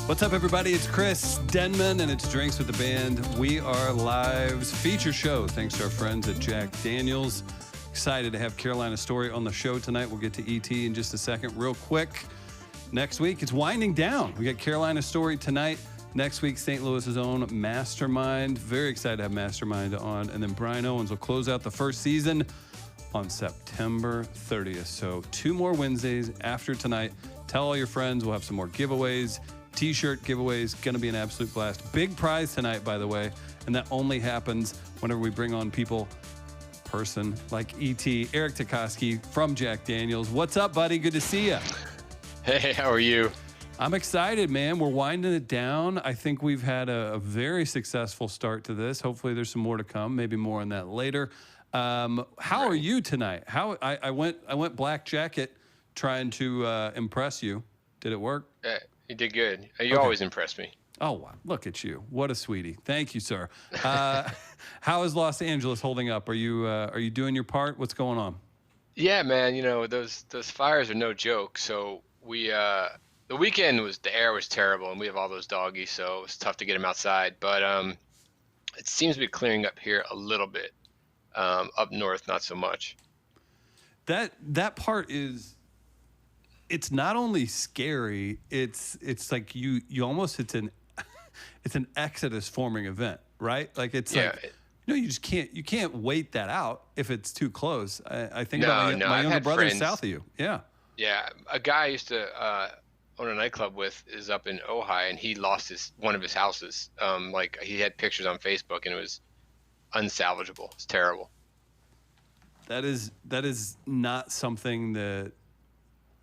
What's up, everybody? It's Chris Denman, and it's Drinks with the Band. We are Live's feature show, thanks to our friends at Jack Daniels. Excited to have Carolina Story on the show tonight. We'll get to ET in just a second. Real quick, next week, it's winding down. We got Carolina Story tonight. Next week, St. Louis's own Mastermind. Very excited to have Mastermind on. And then Brian Owens will close out the first season on September 30th. So 2 more Wednesdays after tonight. Tell all your friends. We'll have some more giveaways. T-shirt giveaways, gonna be an absolute blast. Big prize tonight, by the way, and that only happens whenever we bring on person like E.T. Eric Tukoski from Jack Daniels. What's up, buddy? Good to see you. Hey, how are you? I'm excited, man. We're winding it down. I think we've had a very successful start to this. Hopefully there's some more to come, maybe more on that later. How are you tonight? I went black jacket trying to impress you. Did it work? You did good. You always impress me. Oh, wow. Look at you. What a sweetie. Thank you, sir. How is Los Angeles holding up? Are you doing your part? What's going on? Yeah, man. You know, those fires are no joke. So the weekend the air was terrible, and we have all those doggies, so it's tough to get them outside. But it seems to be clearing up here a little bit. Up north, not so much. That part is. It's not only scary, it's like you almost it's an exodus forming event, right? Like it's you just can't wait that out if it's too close. I think about my younger brother is south of you. Yeah. Yeah. A guy I used to own a nightclub with is up in Ojai, and he lost one of his houses. Like he had pictures on Facebook, and it was unsalvageable. It's terrible. That is not something that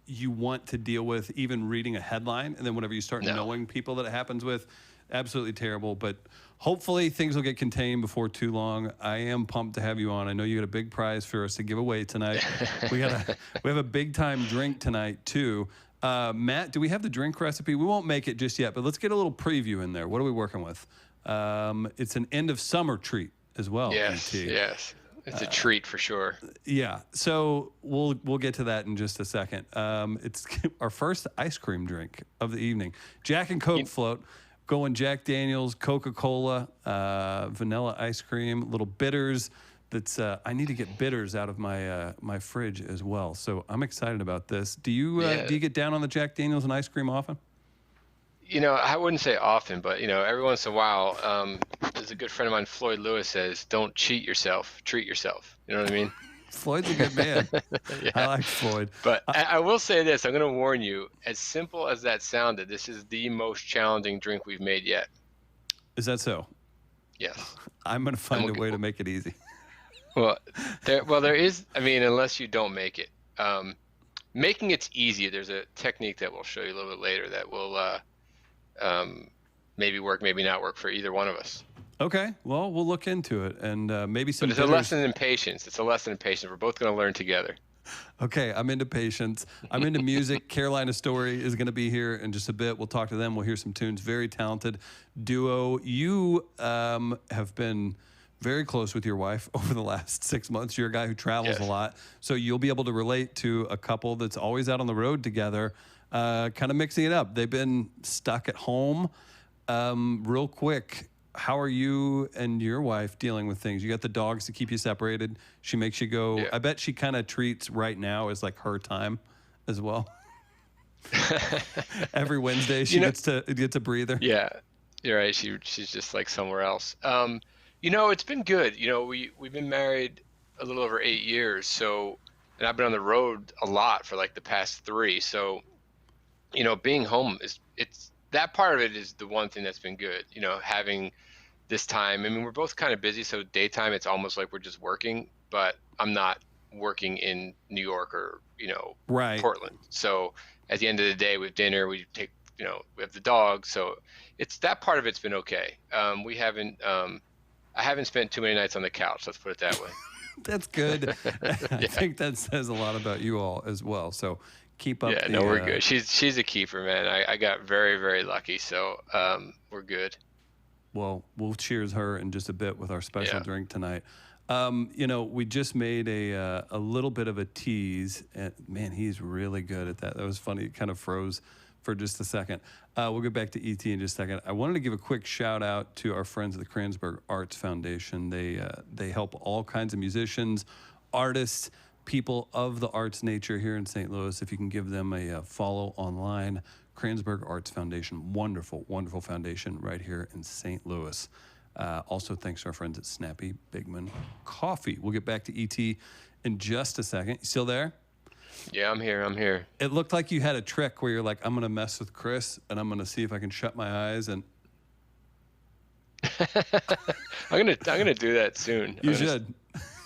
you want to deal with, even reading a headline, and then whenever you start knowing people that it happens with, absolutely terrible. But hopefully things will get contained before too long. I am pumped to have you on. I know you got a big prize for us to give away tonight. we have a big time drink tonight too. Matt, do we have the drink recipe? We won't make it just yet, but let's get a little preview in there. What are we working with? It's an end of summer treat as well. Yes, ET. yes. It's a treat for sure. Yeah, so we'll get to that in just a second. It's our first ice cream drink of the evening. Jack and Coke float, going Jack Daniels, Coca-Cola, vanilla ice cream, little bitters. I need to get bitters out of my fridge as well. So I'm excited about this. Do you get down on the Jack Daniels and ice cream often? You know, I wouldn't say often, but, you know, every once in a while, there's a good friend of mine, Floyd Lewis, says, don't cheat yourself, treat yourself. You know what I mean? Floyd's a good man. Yeah. I like Floyd. But I will say this. I'm going to warn you, as simple as that sounded, this is the most challenging drink we've made yet. Is that so? Yes. I'm going to find a way to make it easy. Well, there is, I mean, unless you don't make it. Making it's easy. There's a technique that we'll show you a little bit later that will maybe work, maybe not work for either one of us. Okay, well, we'll look into it, and maybe some. But it's a lesson in patience. It's a lesson in patience. We're both going to learn together. Okay, I'm into patience. I'm into music. Carolina Story is going to be here in just a bit. We'll talk to them. We'll hear some tunes. Very talented duo. You have been very close with your wife over the last 6 months. You're a guy who travels a lot, so you'll be able to relate to a couple that's always out on the road together. Kind of mixing it up. They've been stuck at home. Real quick, how are you and your wife dealing with things? You got the dogs to keep you separated. She makes you go. Yeah. I bet she kind of treats right now as like her time as well. Every Wednesday she gets a breather. Yeah, you're right. She's just like somewhere else. You know, it's been good. You know, we've been married a little over 8 years. So, and I've been on the road a lot for like the past 3. So, you know, being home it's that part of it is the one thing that's been good, you know, having this time. I mean, we're both kind of busy, so daytime it's almost like we're just working, but I'm not working in New York or, you know, Portland. So at the end of the day, we have dinner, we have the dog. So it's that part of it's been okay. I haven't spent too many nights on the couch. Let's put it that way. That's good. I think that says a lot about you all as well. So keep up. Yeah, we're good. She's a keeper, man. I got very, very lucky. So we're good. Well, we'll cheers her in just a bit with our special drink tonight. You know, we just made a little bit of a tease. And, man, he's really good at that. That was funny. It kind of froze for just a second. We'll get back to ET in just a second. I wanted to give a quick shout out to our friends at the Kranzberg Arts Foundation. They help all kinds of musicians, artists, people of the arts nature here in St. Louis. If you can give them a follow online, Kranzberg Arts Foundation, wonderful, wonderful foundation right here in St. Louis. Also, thanks to our friends at Snappy Bigman Coffee. We'll get back to ET in just a second. You still there? Yeah, I'm here. It looked like you had a trick where you're like, I'm going to mess with Chris, and I'm going to see if I can shut my eyes. And I'm gonna do that soon. You should.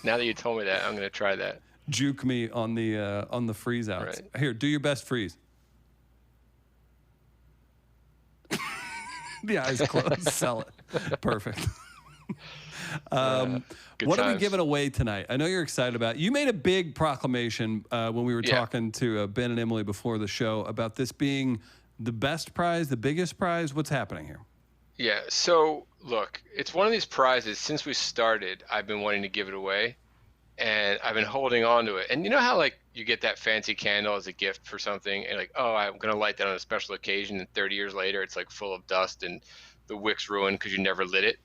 Now that you told me that, I'm gonna try that. Juke me on the freeze outs. Right. Here, do your best freeze. The eyes closed. Sell it. Perfect. What are we giving away tonight? I know you're excited about it. You made a big proclamation when we were talking to Ben and Emily before the show about this being the best prize, the biggest prize. What's happening here? Yeah. So look, it's one of these prizes. Since we started, I've been wanting to give it away, and I've been holding on to it. And you know how like you get that fancy candle as a gift for something, and like, oh, I'm gonna light that on a special occasion, and 30 years later, it's like full of dust and the wick's ruined because you never lit it.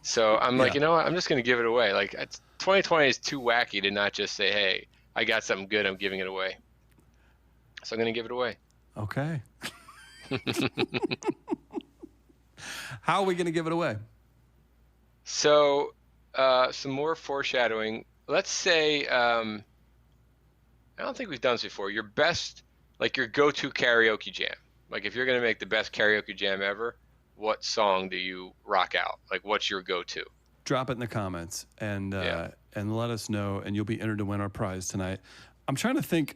So I'm like, you know what? I'm just going to give it away. Like 2020 is too wacky to not just say, hey, I got something good. I'm giving it away. So I'm going to give it away. Okay. How are we going to give it away? So some more foreshadowing. Let's say, I don't think we've done this before. Your best, like your go-to karaoke jam. Like if you're going to make the best karaoke jam ever, what song do you rock out? Like, what's your go-to? Drop it in the comments and let us know, and you'll be entered to win our prize tonight. I'm trying to think.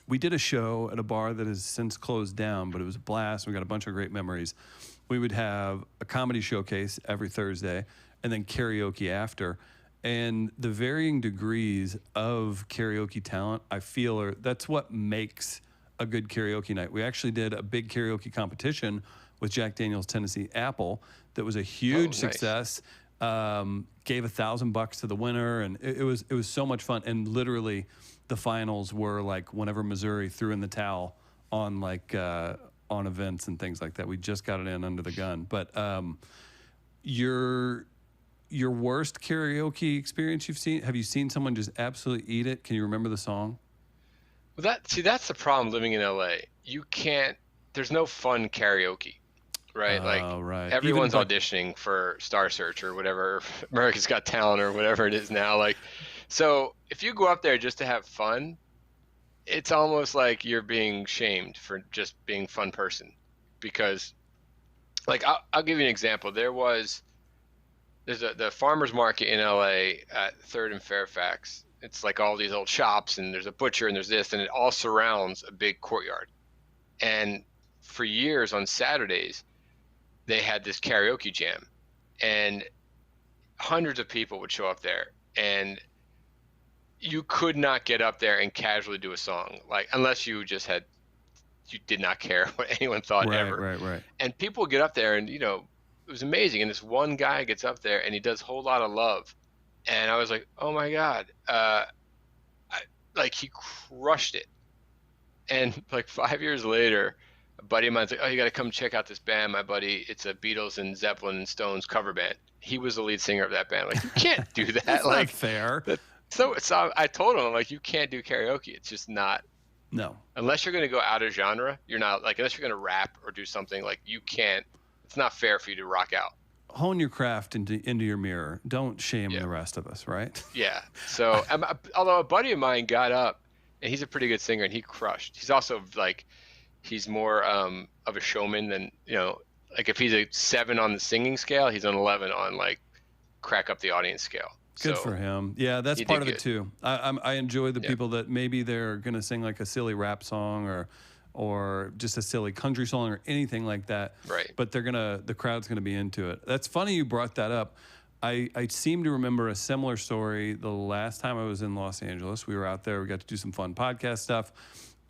We did a show at a bar that has since closed down, but it was a blast. We got a bunch of great memories. We would have a comedy showcase every Thursday and then karaoke after. And the varying degrees of karaoke talent, I feel, that's what makes a good karaoke night. We actually did a big karaoke competition with Jack Daniel's Tennessee Apple that was a huge success. Gave $1,000 to the winner, and it was so much fun. And literally, the finals were like whenever Missouri threw in the towel on on events and things like that. We just got it in under the gun. But your worst karaoke experience you've seen? Have you seen someone just absolutely eat it? Can you remember the song? Well, that's the problem living in LA. You can't. There's no fun karaoke. Right, right. Everyone's auditioning for Star Search or whatever, America's Got Talent or whatever it is now. Like, so if you go up there just to have fun, it's almost like you're being shamed for just being a fun person. Because, like, I'll give you an example. There's the farmers market in LA at 3rd and Fairfax. It's like all these old shops, and there's a butcher, and there's this, and it all surrounds a big courtyard. And for years on Saturdays, they had this karaoke jam, and hundreds of people would show up there, and you could not get up there and casually do a song, like unless you did not care what anyone thought ever. Right. And people would get up there, and it was amazing. And this one guy gets up there and he does Whole Lot of Love, and I was like, oh my God, like he crushed it. And like 5 years later, a buddy of mine's like, oh, you got to come check out this band, my buddy. It's a Beatles and Zeppelin and Stones cover band. He was the lead singer of that band. Like, you can't do that. That's like not fair. So I told him, like, you can't do karaoke. It's just not. No. Unless you're going to go out of genre, you're not, like, unless you're going to rap or do something, like, you can't. It's not fair for you to rock out. Hone your craft into your mirror. Don't shame the rest of us, right? Yeah. So, although a buddy of mine got up, and he's a pretty good singer, and he crushed. He's also, like, he's more of a showman than, like if he's a 7 on the singing scale, he's an 11 on like crack up the audience scale. Good for him. Yeah, that's part of it too. I enjoy the people that maybe they're going to sing like a silly rap song or just a silly country song or anything like that. Right. But the crowd's going to be into it. That's funny you brought that up. I seem to remember a similar story the last time I was in Los Angeles. We were out there. We got to do some fun podcast stuff.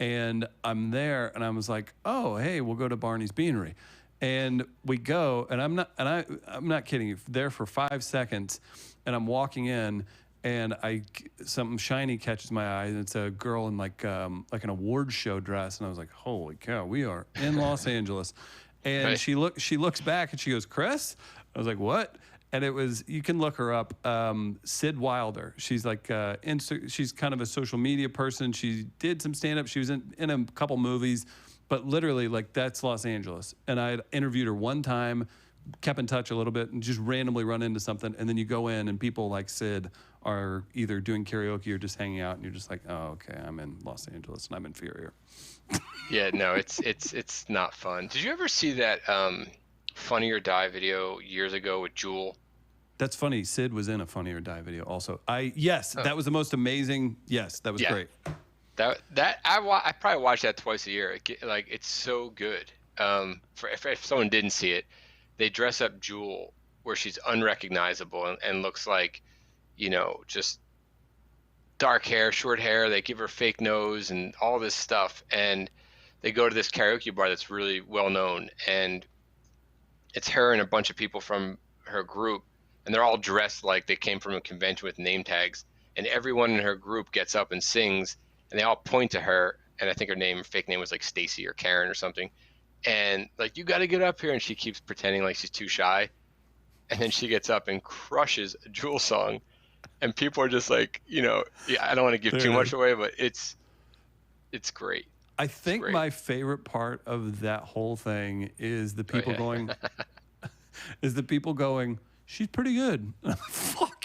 And I'm there, and I was like, "Oh, hey, we'll go to Barney's Beanery," and we go, and I'm not kidding you. There for 5 seconds, and I'm walking in, and something shiny catches my eye, and it's a girl in like an award show dress, and I was like, holy cow, we are in Los Angeles. And Right. she looks back and she goes, Chris? I was like, what? And it was, you can look her up, Sid Wilder. She's like, she's kind of a social media person. She did some stand up. She was in a couple movies, but literally, like, that's Los Angeles. And I had interviewed her one time, kept in touch a little bit, and just randomly run into something. And then you go in, and people like Sid are either doing karaoke or just hanging out, and you're just like, oh, okay, I'm in Los Angeles and I'm inferior. Yeah, no, it's not fun. Did you ever see that Funny or Die video years ago with Jewel? That's funny. Sid was in a Funny or Die video also. That was the most amazing. Yes, that was great. I probably watch that twice a year. It's so good. If someone didn't see it, they dress up Jewel where she's unrecognizable and looks like, just dark hair, short hair. They give her fake nose and all this stuff, and they go to this karaoke bar that's really well known, and it's her and a bunch of people from her group, and they're all dressed like they came from a convention with name tags, and everyone in her group gets up and sings, and they all point to her, and I think her fake name was like Stacy or Karen or something, and like, you got to get up here, and she keeps pretending like she's too shy, and then she gets up and crushes a Jewel song, and people are just like, I don't want to give too much away, but it's great. I think my favorite part of that whole thing is the people going, she's pretty good. Fuck.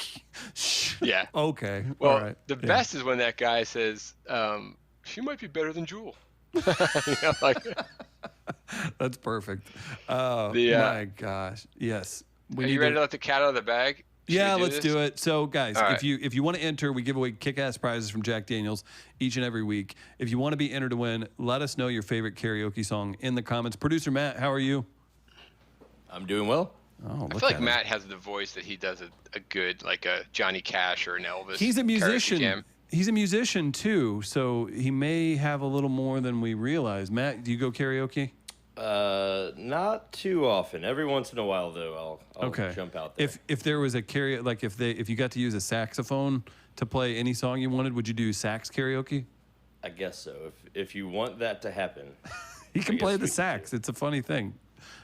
Yeah. Okay. Well, all right. The best is when that guy says, she might be better than Jewel. That's perfect. Oh, my gosh. Yes. Are you ready to let the cat out of the bag? Let's do it. So, guys, if you want to enter, we give away kick-ass prizes from Jack Daniels each and every week. If you want to be entered to win, let us know your favorite karaoke song in the comments. Producer Matt, how are you? I'm doing well. Oh, I feel like Matt has the voice that he does a good, like a Johnny Cash or an Elvis. He's a musician. Jam. He's a musician too, so he may have a little more than we realize. Matt, do you go karaoke? Not too often. Every once in a while, though, I'll jump out there. If there was a karaoke, like if you got to use a saxophone to play any song you wanted, would you do sax karaoke? I guess so. If you want that to happen, he can play the sax. It's a funny thing.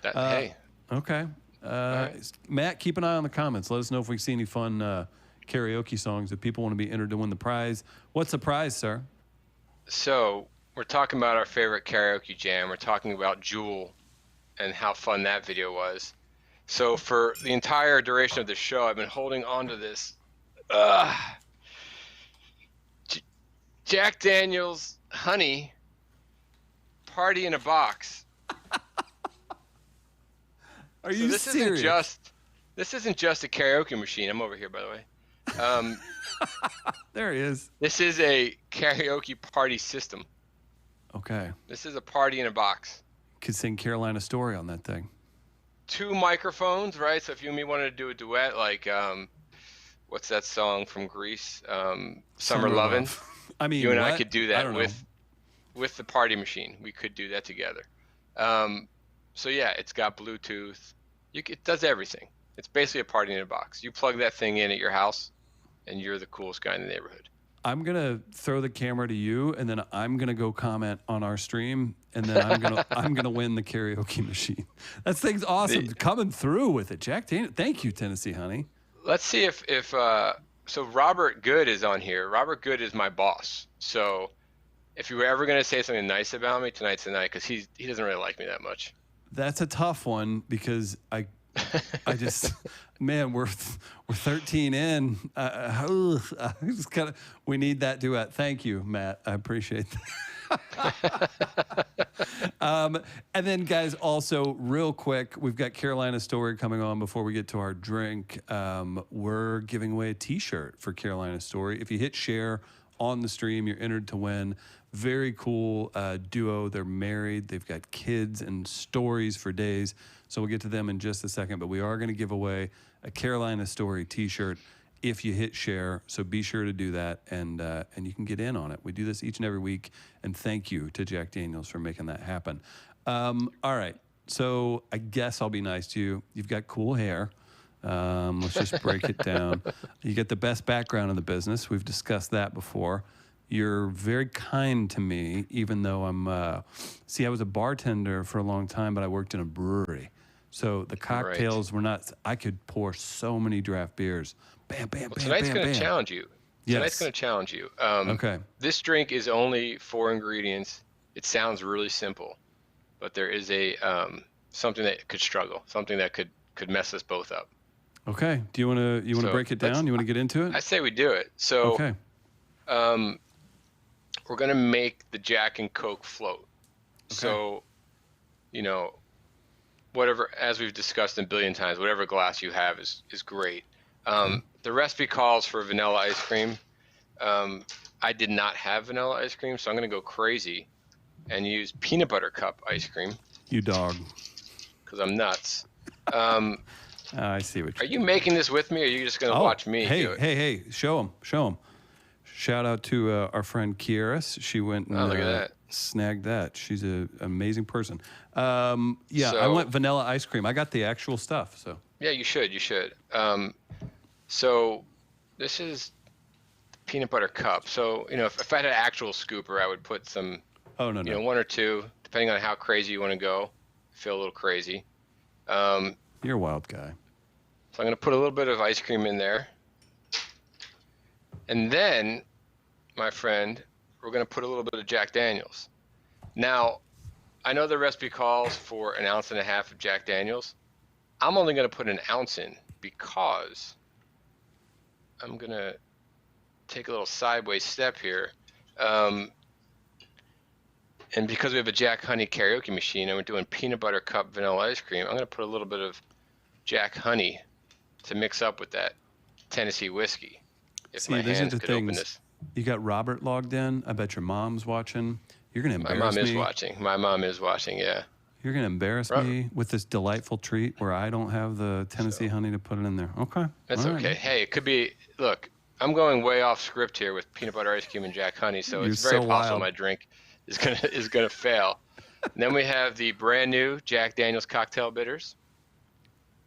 Hey. Okay. Matt, keep an eye on the comments. Let us know if we see any fun karaoke songs if people want to be entered to win the prize. What's the prize, sir? So we're talking about our favorite karaoke jam. We're talking about Jewel and how fun that video was. So for the entire duration of the show, I've been holding on to this Jack Daniels Honey Party in a Box. Are you serious? This isn't just a karaoke machine. I'm over here, by the way. There he is. This is a karaoke party system. Okay. This is a party in a box. Could sing Carolina Story on that thing. 2 microphones, right? So if you and me wanted to do a duet, like what's that song from Greece? Summer Lovin'. I mean, you and I could do that with the party machine. We could do that together. So yeah, it's got Bluetooth. It does everything. It's basically a party in a box. You plug that thing in at your house, and you're the coolest guy in the neighborhood. I'm gonna throw the camera to you, and then I'm gonna go comment on our stream, and then I'm gonna win the karaoke machine. That thing's awesome. Coming through with it, Jack. Thank you, Tennessee Honey. Let's see if so Robert Good is on here. Robert Good is my boss. So if you were ever gonna say something nice about me, tonight's the night, because he doesn't really like me that much. That's a tough one because I just, man, we're 13 in. We need that duet. Thank you, Matt. I appreciate that. And then, guys, also real quick, we've got Carolina Story coming on before we get to our drink. We're giving away a T-shirt for Carolina Story. If you hit share on the stream, you're entered to win. Very cool duo. They're married. They've got kids and stories for days. So we'll get to them in just a second. But we are going to give away a Carolina Story T-shirt if you hit share. So be sure to do that, and you can get in on it. We do this each and every week. And thank you to Jack Daniels for making that happen. All right. So I guess I'll be nice to you. You've got cool hair. Let's just break it down. You get the best background in the business. We've discussed that before. You're very kind to me, even though I was a bartender for a long time, but I worked in a brewery. So the cocktails were not, I could pour so many draft beers. Bam, bam, bam, tonight's bam, going to bam. challenge you. Tonight's going to challenge you. Okay. This drink is only 4 ingredients. It sounds really simple, but there is a something that could struggle, something that could mess us both up. Okay. Do you want to break it down? You want to get into it? I say we do it. So, okay. We're going to make the Jack and Coke float. Okay. So, whatever, as we've discussed a billion times, whatever glass you have is great. The recipe calls for vanilla ice cream. I did not have vanilla ice cream, so I'm going to go crazy and use peanut butter cup ice cream. You dog. Because I'm nuts. I see what you're Are you making this with me, or are you just going to watch me do it? Hey, show him. Shout out to our friend Kieris. She went and look at that. Snagged that. She's an amazing person. I went vanilla ice cream. I got the actual stuff. So yeah, you should. So this is the peanut butter cup. So if I had an actual scooper, I would put some. Oh no. 1 or 2, depending on how crazy you want to go. Feel a little crazy. You're a wild guy. So I'm going to put a little bit of ice cream in there. And then, my friend, we're going to put a little bit of Jack Daniels. Now, I know the recipe calls for 1.5 ounces of Jack Daniels. I'm only going to put 1 ounce in because I'm going to take a little sideways step here. And because we have a Jack Honey karaoke machine and we're doing peanut butter cup vanilla ice cream, I'm going to put a little bit of Jack Honey to mix up with that Tennessee whiskey. If my hands could open this. You got Robert logged in. I bet your mom's watching. You're going to embarrass me. My mom is watching. My mom is watching, yeah. You're going to embarrass me with this delightful treat where I don't have the Tennessee honey to put it in there. Okay. That's all okay. Right. Hey, it could be, look, I'm going way off script here with peanut butter ice cream and Jack Honey, so it's very possible my drink is gonna fail. And then we have the brand new Jack Daniels cocktail bitters.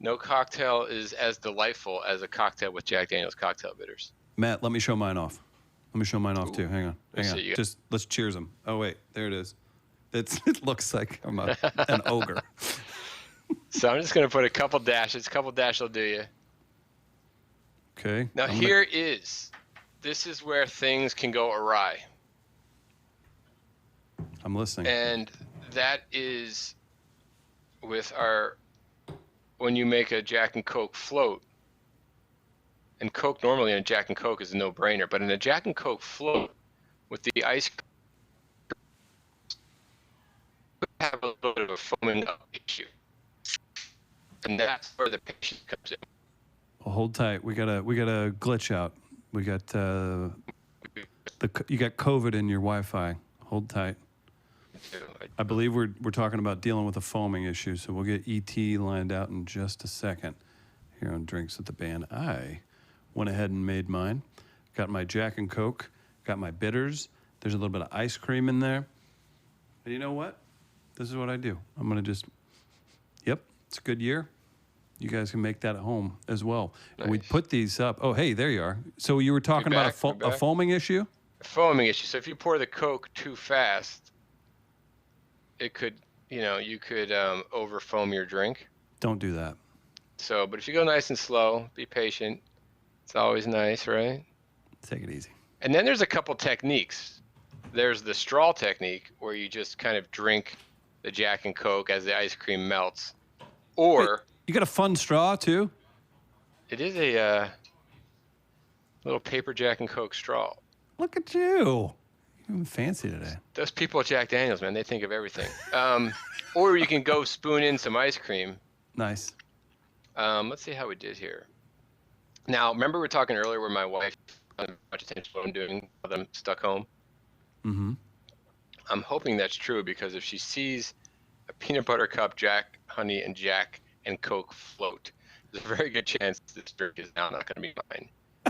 No cocktail is as delightful as a cocktail with Jack Daniels cocktail bitters. Matt, let me show mine off. Let me show mine off too. Hang on. Just let's cheers them. Oh wait, there it is. It looks like I'm an ogre. So I'm just gonna put a couple dashes. A couple dashes will do you. Okay. Now this is where things can go awry. I'm listening. And that is with when you make a Jack and Coke float. And Coke normally in a Jack and Coke is a no-brainer, but in a Jack and Coke float with the ice have a little bit of a foaming up issue. And that's where the patience comes in. Well, hold tight. We got a glitch out. We got you got COVID in your Wi-Fi. Hold tight. I believe we're talking about dealing with a foaming issue, so we'll get ET lined out in just a second here on Drinks with the Band. I went ahead and made mine. Got my Jack and Coke, got my bitters. There's a little bit of ice cream in there. And you know what? This is what I do. I'm going to just, it's a good year. You guys can make that at home as well. Nice. And we put these up. Oh, hey, there you are. So you were talking about a foaming issue? A foaming issue. So if you pour the Coke too fast, it could, you could over foam your drink. Don't do that. So, but if you go nice and slow, be patient. It's always nice, right? Take it easy. And then there's a couple techniques. There's the straw technique where you just kind of drink the Jack and Coke as the ice cream melts. Or wait, you got a fun straw too? It is a little paper Jack and Coke straw. Look at you. You're fancy today. Those people at Jack Daniels, man, they think of everything. Or you can go spoon in some ice cream. Nice. Let's see how we did here. Now, remember we were talking earlier where my wife doesn't pay much attention to what I'm doing while I'm stuck home? Mm-hmm. I'm hoping that's true because if she sees a peanut butter cup, Jack Honey, and Jack and Coke float, there's a very good chance this drink is now not going to be mine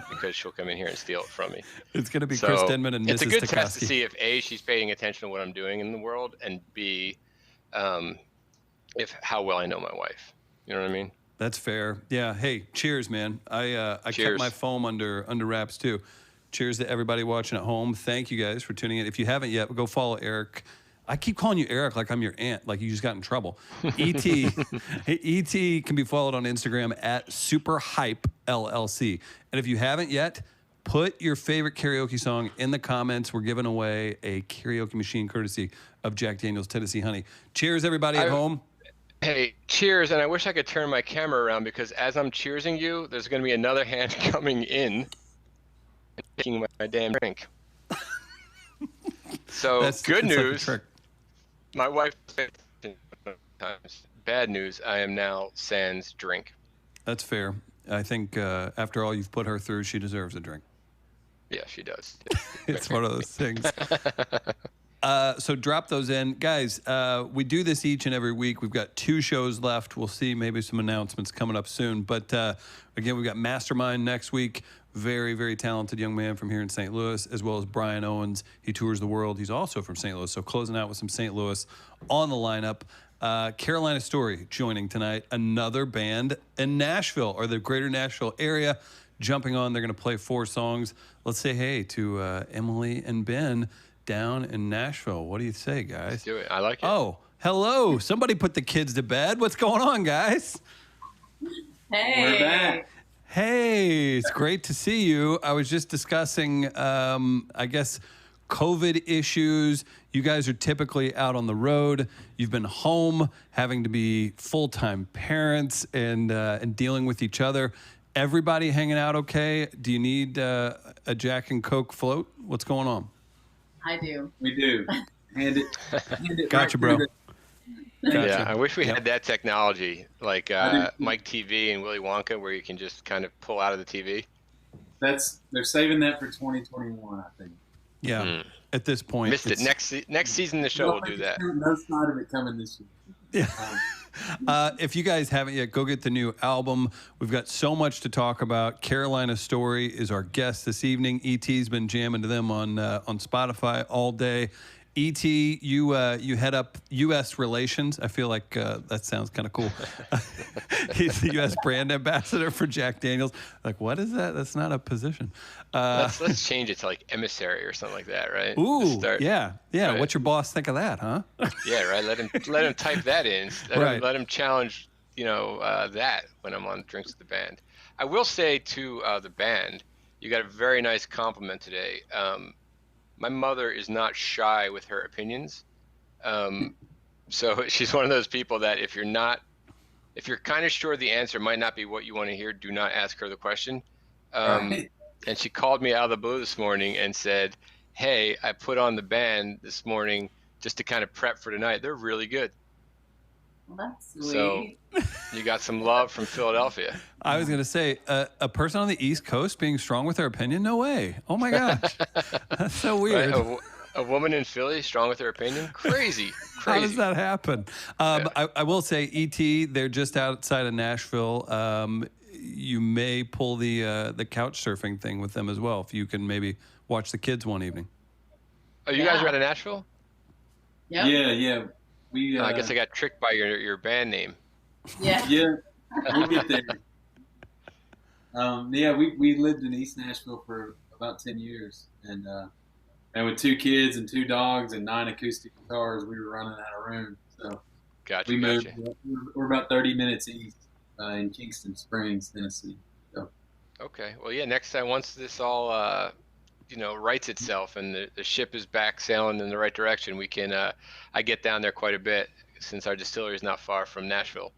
because she'll come in here and steal it from me. It's going to be Chris Denman and Mrs. It's a good Takaski. test to see if A, she's paying attention to what I'm doing in the world, and B, how well I know my wife. You know what I mean? That's fair. Yeah. Hey, cheers, man. I kept Cheers. my foam under wraps too. Cheers to everybody watching at home. Thank you guys for tuning in. If you haven't yet, go follow Eric. I keep calling you Eric like I'm your aunt, like you just got in trouble. ET can be followed on Instagram at SuperHypeLLC. And if you haven't yet, put your favorite karaoke song in the comments. We're giving away a karaoke machine courtesy of Jack Daniel's Tennessee Honey. Cheers, everybody at home. Hey, cheers. And I wish I could turn my camera around because as I'm cheersing you, there's going to be another hand coming in and taking my damn drink. So good news. Like my wife said times. Bad news. I am now sans drink. That's fair. I think after all you've put her through, she deserves a drink. Yeah, she does. It's one of those things. So drop those in. Guys, we do this each and every week. We've got 2 shows left. We'll see maybe some announcements coming up soon. But again, we've got Mastermind next week. Very, very talented young man from here in St. Louis, as well as Brian Owens. He tours the world. He's also from St. Louis. So closing out with some St. Louis on the lineup. Carolina Story joining tonight. Another band in Nashville or the greater Nashville area jumping on. They're going to play 4 songs. Let's say hey to Emily and Ben down in Nashville. What do you say, guys? Let's do it. I like it. Oh, hello. Somebody put the kids to bed. What's going on, guys? Hey. We're back. Hey, it's great to see you. I was just discussing, I guess, COVID issues. You guys are typically out on the road. You've been home, having to be full-time parents and dealing with each other. Everybody hanging out okay? Do you need a Jack and Coke float? What's going on? I do. We do. Hand it Gotcha, right bro. through Gotcha. Yeah, I wish we had that technology like Mike TV and Willy Wonka where you can just kind of pull out of the TV. They're saving that for 2021, I think. Yeah. At this point, Missed it. Next season, the show will do that. No sign of it coming this year. Yeah. If you guys haven't yet, go get the new album. We've got so much to talk about. Carolina Story is our guest this evening. ET's been jamming to them on Spotify all day. ET, you head up U.S. relations. I feel like that sounds kind of cool. He's the U.S. brand ambassador for Jack Daniel's. Like, what is that? That's not a position. Let's change it to like emissary or something like that, right? Ooh, yeah. Right. What's your boss think of that, huh? Yeah, right. Let him type that in. Let him challenge, that when I'm on Drinks with the Band. I will say to the band, you got a very nice compliment today. My mother is not shy with her opinions. So she's one of those people that if you're kind of sure the answer might not be what you want to hear, do not ask her the question. Right. And she called me out of the blue this morning and said, hey, I put on the band this morning just to kind of prep for tonight. They're really good. Well, that's sweet. So you got some love from Philadelphia. I was going to say, a person on the East Coast being strong with their opinion? No way. Oh, my gosh. That's so weird. Right? A woman in Philly strong with her opinion? Crazy. How does that happen? I will say, E.T., they're just outside of Nashville. You may pull the couch surfing thing with them as well, if you can maybe watch the kids one evening. Oh, you guys are out of Nashville? Yep. Yeah. I guess I got tricked by your band name. Yeah. Yeah, we'll get there. We lived in East Nashville for about 10 years, and with 2 kids and 2 dogs and 9 acoustic guitars, we were running out of room. So Gotcha. we moved. We're about 30 minutes east in Kingston Springs, Tennessee. So. Okay. Well, yeah. Next time, once this all rights itself and the ship is back sailing in the right direction, we can. I get down there quite a bit since our distillery is not far from Nashville.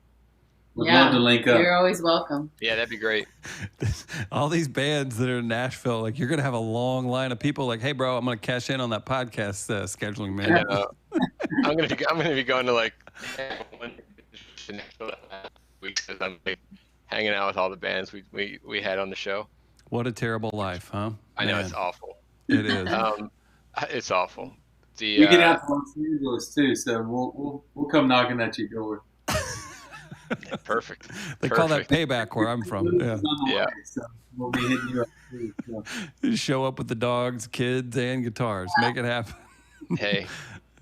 We'd love to link up. You're always welcome. Yeah, that'd be great. All these bands that are in Nashville, like you're gonna have a long line of people. Like, hey, bro, I'm gonna cash in on that podcast scheduling, man. I'm gonna be going to like weeks because I'm like, hanging out with all the bands we had on the show. What a terrible life, huh? I know, Man. it's awful. It is. It's awful. We get out to Los Angeles too, so we'll come knocking at your door. Perfect. They call that payback where I'm from. Yeah. Yeah. So we'll be hitting you up too. So. You show up with the dogs, kids, and guitars. Make it happen. Hey,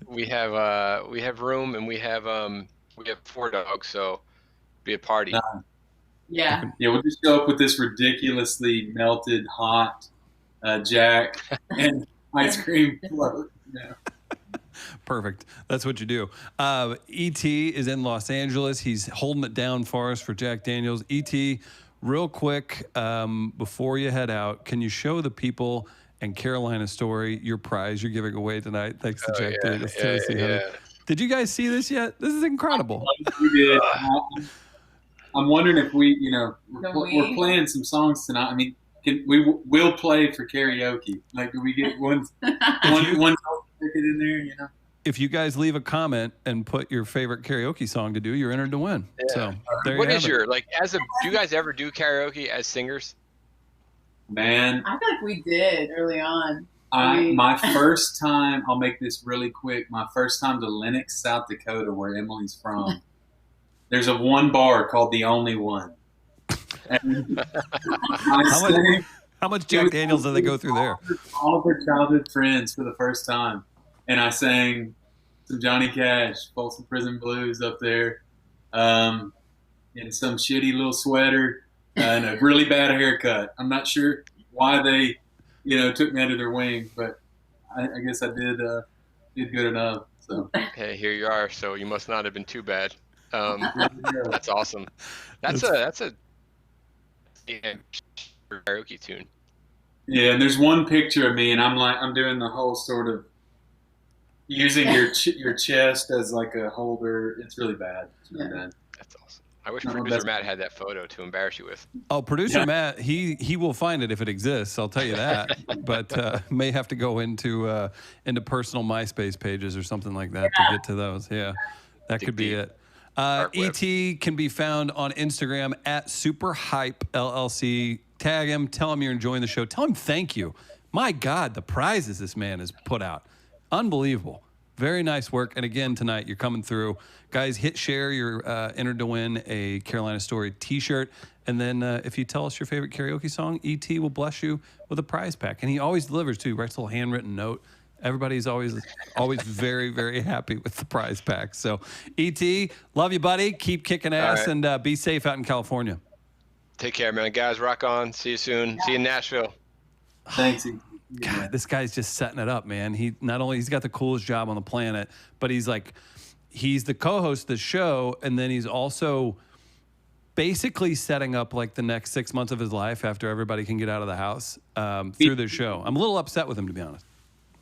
we have room and we have 4 dogs, so be a party. Yeah. Yeah, we'll just show up with this ridiculously melted hot Jack and ice cream float. Yeah. Perfect. That's what you do. E.T. is in Los Angeles. He's holding it down for us for Jack Daniels. E.T., real quick, before you head out, can you show the people and Carolina Story your prize you're giving away tonight? Thanks to Jack Daniels. Tennessee Honey. Did you guys see this yet? This is incredible. We did. I'm wondering if we're playing some songs tonight. I mean, we'll play for karaoke. Like, do we get one ticket in there? You know. If you guys leave a comment and put your favorite karaoke song to do, you're entered to win. Yeah. So there what you is have your it. like? Do you guys ever do karaoke as singers? Man, I feel like we did early on. My first time, I'll make this really quick. My first time to Lenox, South Dakota, where Emily's from. There's a one bar called The Only One. How much Jack Daniels did they go through there? All of their childhood friends for the first time. And I sang some Johnny Cash, Folsom Prison Blues up there, in some shitty little sweater and a really bad haircut. I'm not sure why they, took me under their wing, but I guess I did good enough. So. Hey, here you are. So you must not have been too bad. That's awesome. That's a karaoke tune. Yeah, and there's one picture of me, and I'm doing the whole sort of using your chest as like a holder. It's really bad. It's really bad. That's awesome. I wish producer Matt had that photo to embarrass you with. Oh, producer Matt, he will find it if it exists. I'll tell you that. But may have to go into personal MySpace pages or something like that to get to those. Yeah, that could be it. E.T. can be found on Instagram at SuperHypeLLC. Tag him. Tell him you're enjoying the show. Tell him thank you. My God, the prizes this man has put out. Unbelievable. Very nice work. And again, tonight, you're coming through. Guys, hit share. You're entered to win a Carolina Story t-shirt. And then if you tell us your favorite karaoke song, E.T. will bless you with a prize pack. And he always delivers, too. He writes a little handwritten note. Everybody's always very, very happy with the prize pack. So, E.T., love you, buddy. Keep kicking ass and be safe out in California. Take care, man. Guys, rock on. See you soon. Yeah. See you in Nashville. Thanks. God, this guy's just setting it up, man. He's got the coolest job on the planet, but he's the co-host of the show, and then he's also basically setting up like the next 6 months of his life after everybody can get out of the house through this show. I'm a little upset with him, to be honest.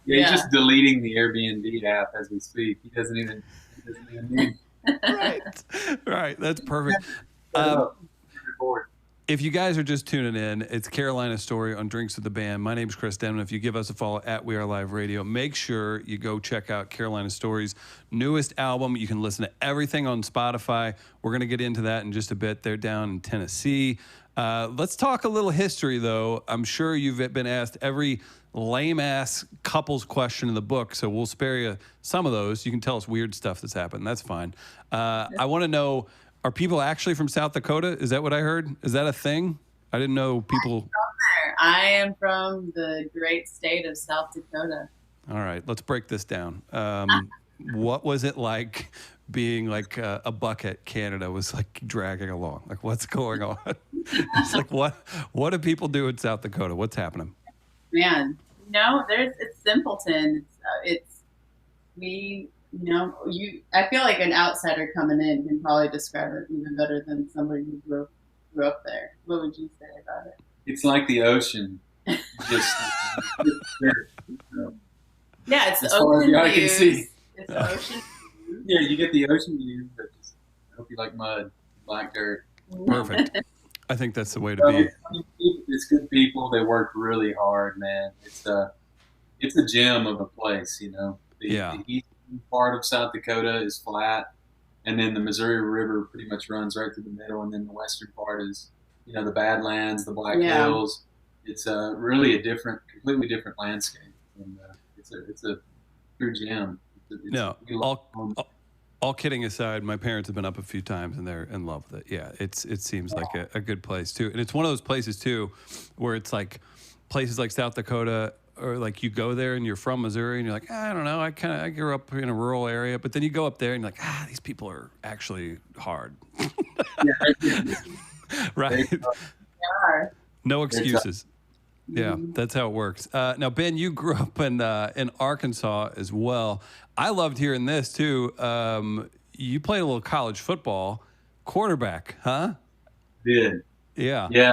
Yeah, he's just deleting the Airbnb app as we speak. He doesn't even need. Right. That's perfect. If you guys are just tuning in, it's Carolina Story on Drinks with the Band. My name is Chris Denman. If you give us a follow at We Are Live Radio, make sure you go check out Carolina Story's newest album. You can listen to everything on Spotify. We're going to get into that in just a bit. They're down in Tennessee. Let's talk a little history, though. I'm sure you've been asked every lame-ass couples question in the book, so we'll spare you some of those. You can tell us weird stuff that's happened. That's fine. I want to know, are people actually from South Dakota? Is that what I heard? Is that a thing? I didn't know people. I am from the great state of South Dakota. All right, let's break this down. What was it like being like a bucket Canada was like dragging along? Like, what's going on? It's like, what do people do in South Dakota? What's happening? Man, it's simpleton. I feel like an outsider coming in can probably describe it even better than somebody who grew up there. What would you say about it? It's like the ocean. Yeah, it's as the far as ocean the eye can see. It's the ocean. Yeah, you get the ocean view, but I hope you like mud, black dirt. Perfect. I think that's the way to be. It's good people. They work really hard, man. It's a gem of a place, The eastern part of South Dakota is flat, and then the Missouri River pretty much runs right through the middle, and then the western part is, the Badlands, the Black Hills. It's really completely different landscape, and it's a true gem. All kidding aside, my parents have been up a few times and they're in love with it. Yeah, it seems like a good place too. And it's one of those places too where it's like places like South Dakota, or like you go there and you're from Missouri and you're like, I don't know, I grew up in a rural area, but then you go up there and you're like, these people are actually hard. Right. They are. No excuses. Yeah, that's how it works. Now, Ben, you grew up in Arkansas as well. I loved hearing this too. You played a little college football, quarterback, huh? Did. Yeah. Yeah,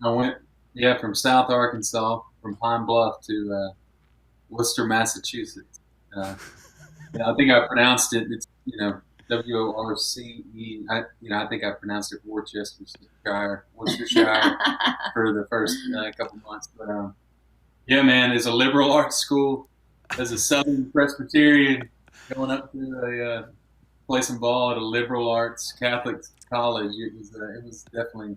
I went. Yeah, from South Arkansas, from Pine Bluff to Worcester, Massachusetts. I think I pronounced it. It's Worce. I think I pronounced it Worcestershire for the first couple months. But yeah, man, as a liberal arts school, as a Southern Presbyterian, going up to play some ball at a liberal arts Catholic college, it was definitely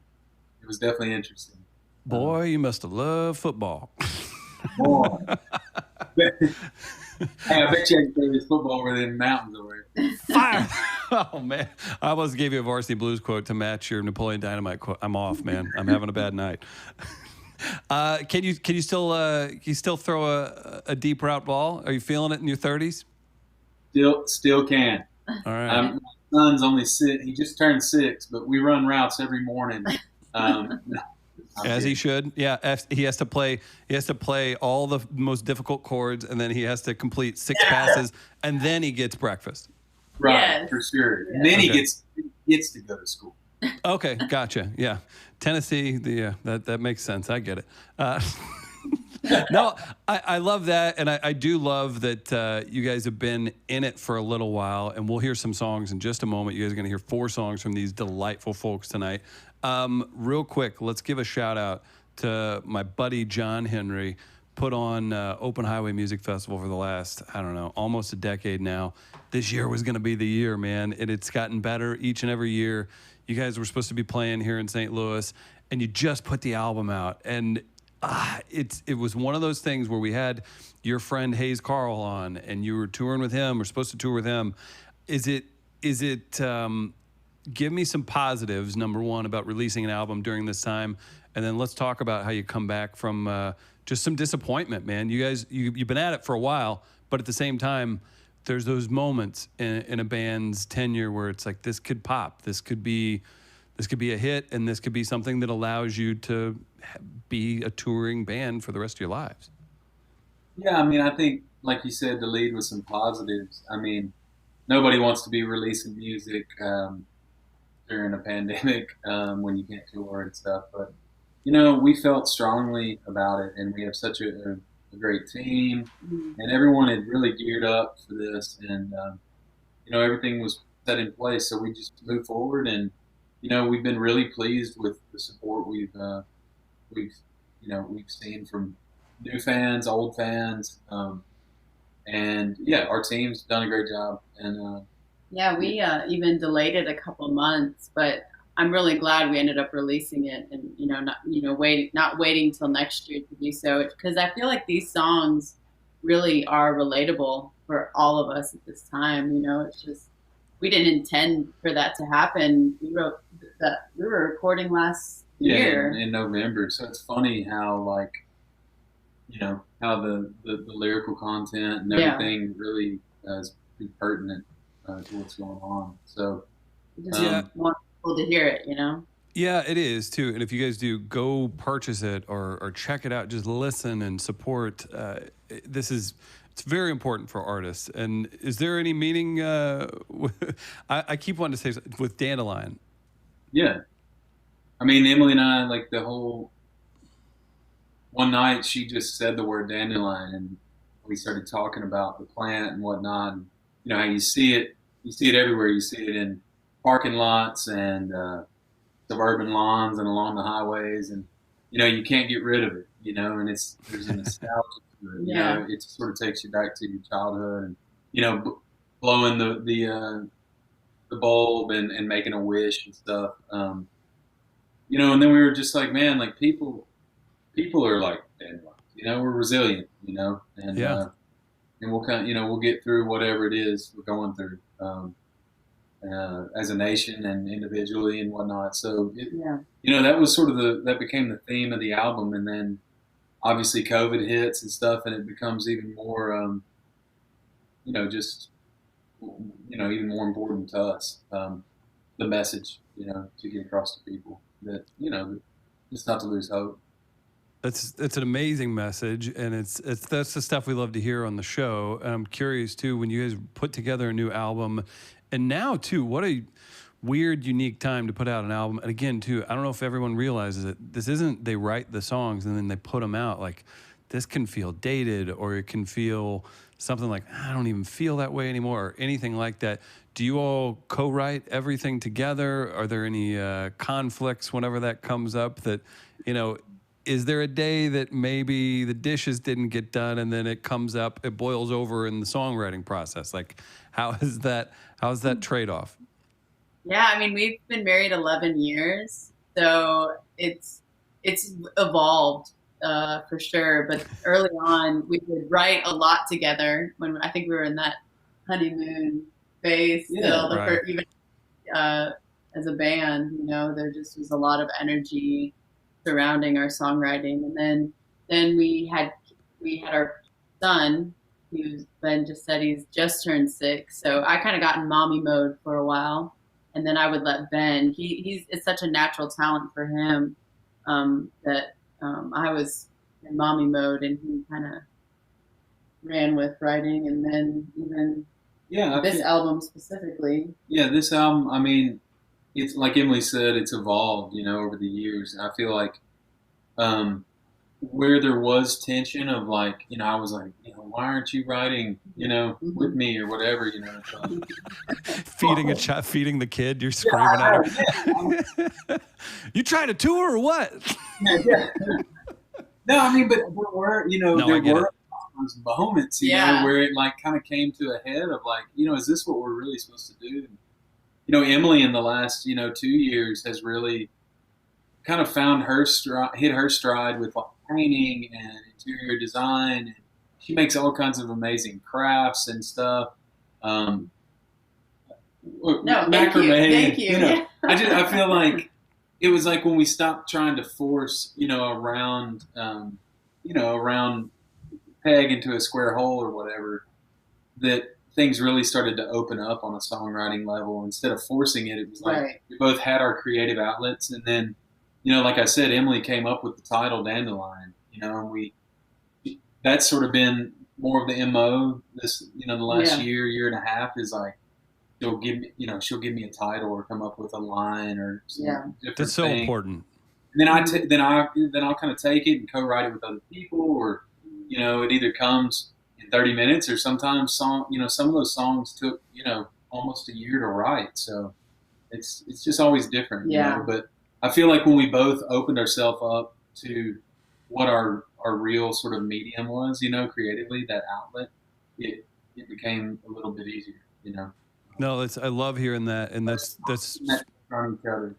interesting. Boy, you must have loved football. Boy. Hey, I bet you I can play this football over in the mountains over here. Fire! Oh man, I almost gave you a Varsity Blues quote to match your Napoleon Dynamite quote. I'm off, man. I'm having a bad night. Can you still throw a deep route ball? Are you feeling it in your 30s? Still can. All right. My son's only 6. He just turned 6, but we run routes every morning. As he should. Yeah, he has to play all the most difficult chords, and then he has to complete 6 passes, and then he gets breakfast. Right, Yes. for sure. And then he gets to go to school. Okay, gotcha. Yeah, Tennessee. That makes sense. I get it. No, I love that, and I do love that you guys have been in it for a little while, and we'll hear some songs in just a moment. You guys are going to hear 4 songs from these delightful folks tonight. Real quick, let's give a shout out to my buddy John Henry. Put on Open Highway Music Festival for the last, I don't know, almost a decade now. This year was going to be the year, man, and it's gotten better each and every year. You guys were supposed to be playing here in St. Louis, and you just put the album out, and it was one of those things where we had your friend Hayes Carl on, and you were touring with him, or supposed to tour with him. Is it give me some positives, number one, about releasing an album during this time, and then let's talk about how you come back from just some disappointment, man. You guys, you've been at it for a while, but at the same time, there's those moments in a band's tenure where it's like, this could pop, this could be a hit, and this could be something that allows you to be a touring band for the rest of your lives. Yeah, I mean, I think, like you said, to lead with some positives. I mean, nobody wants to be releasing music during a pandemic when you can't tour and stuff. But, we felt strongly about it, and we have such a great team, and everyone had really geared up for this, and, everything was set in place. So we just moved forward, and, we've been really pleased with the support we've seen from new fans, old fans, and yeah, our team's done a great job. And yeah, we even delayed it a couple months, but I'm really glad we ended up releasing it, and not waiting till next year to do so, because I feel like these songs really are relatable for all of us at this time. It's just, we didn't intend for that to happen. We were recording last year in November, so it's funny how how the lyrical content and everything really is pertinent to what's going on. So just want people to hear it, Yeah, it is too. And if you guys do, go purchase it or check it out. Just listen and support. It's very important for artists. And is there any meaning? I keep wanting to say with Dandelion. Yeah, I mean, Emily and I, like, the whole one night, she just said the word dandelion, and we started talking about the plant and whatnot. And, how you see it everywhere. You see it in parking lots and suburban lawns and along the highways, and you can't get rid of it. And there's a nostalgia to it. Yeah. It sort of takes you back to your childhood, and blowing the bulb and making a wish and stuff. And then we were just like, man, like people are like dandelions. We're resilient. And Yeah. And we'll we'll get through whatever it is we're going through. As a nation and individually and whatnot. So, that was sort of that became the theme of the album. And then obviously COVID hits and stuff, and it becomes even more, even more important to us, the message, to get across to people. that, you know, just not to lose hope. It's an amazing message, and it's that's the stuff we love to hear on the show. And I'm curious too, when you guys put together a new album, and now too, what a weird, unique time to put out an album. And again, too, I don't know if everyone realizes it. This isn't they write the songs and then they put them out. Like, this can feel dated, or it can feel something like, I don't even feel that way anymore, or anything like that. Do you all co-write everything together? Are there any conflicts whenever that comes up that, you know, is there a day that maybe the dishes didn't get done and then it comes up, it boils over in the songwriting process? Like, how's that trade-off? Yeah, I mean, we've been married 11 years, so it's evolved for sure. But early on, we would write a lot together. When I think we were in that honeymoon phase still, right. Even as a band, you know, there just was a lot of energy surrounding our songwriting. And then we had our son, who's Ben just said he's just turned 6. So I kind of got in mommy mode for a while, and then I would let Ben. It's such a natural talent for him that I was in mommy mode, and he kind of ran with writing. And then even this album specifically. Yeah, this album, I mean, it's like Emily said, it's evolved, you know, over the years. I feel like where there was tension of like, you know, I was like, you know, why aren't you writing, you know, with me or whatever, you know? Feeding the kid, you're screaming at him. Yeah. You trying to tour or what? Yeah. No, I mean, but we're, you know, there were those moments, you know, where it like kind of came to a head of like, you know, is this what we're really supposed to do? And, you know, Emily in the last, you know, 2 years has really kind of found hit her stride with like painting and interior design. And she makes all kinds of amazing crafts and stuff. Thank macrame. you. You know, I feel like it was like when we stopped trying to force, you know, around peg into a square hole or whatever, that things really started to open up on a songwriting level. Instead of forcing it, it was like we both had our creative outlets. And then, you know, like I said, Emily came up with the title Dandelion, you know, and that's sort of been more of the MO this, you know, the last year and a half is like, she'll give me a title or come up with a line or some different That's so thing. Important. And then I'll kind of take it and co-write it with other people, or, you know, it either comes in 30 minutes or sometimes some of those songs took, you know, almost a year to write. So it's just always different. You know? But I feel like when we both opened ourselves up to what our real sort of medium was, you know, creatively, that outlet, it became a little bit easier, you know. No, I love hearing that, and that's from each other.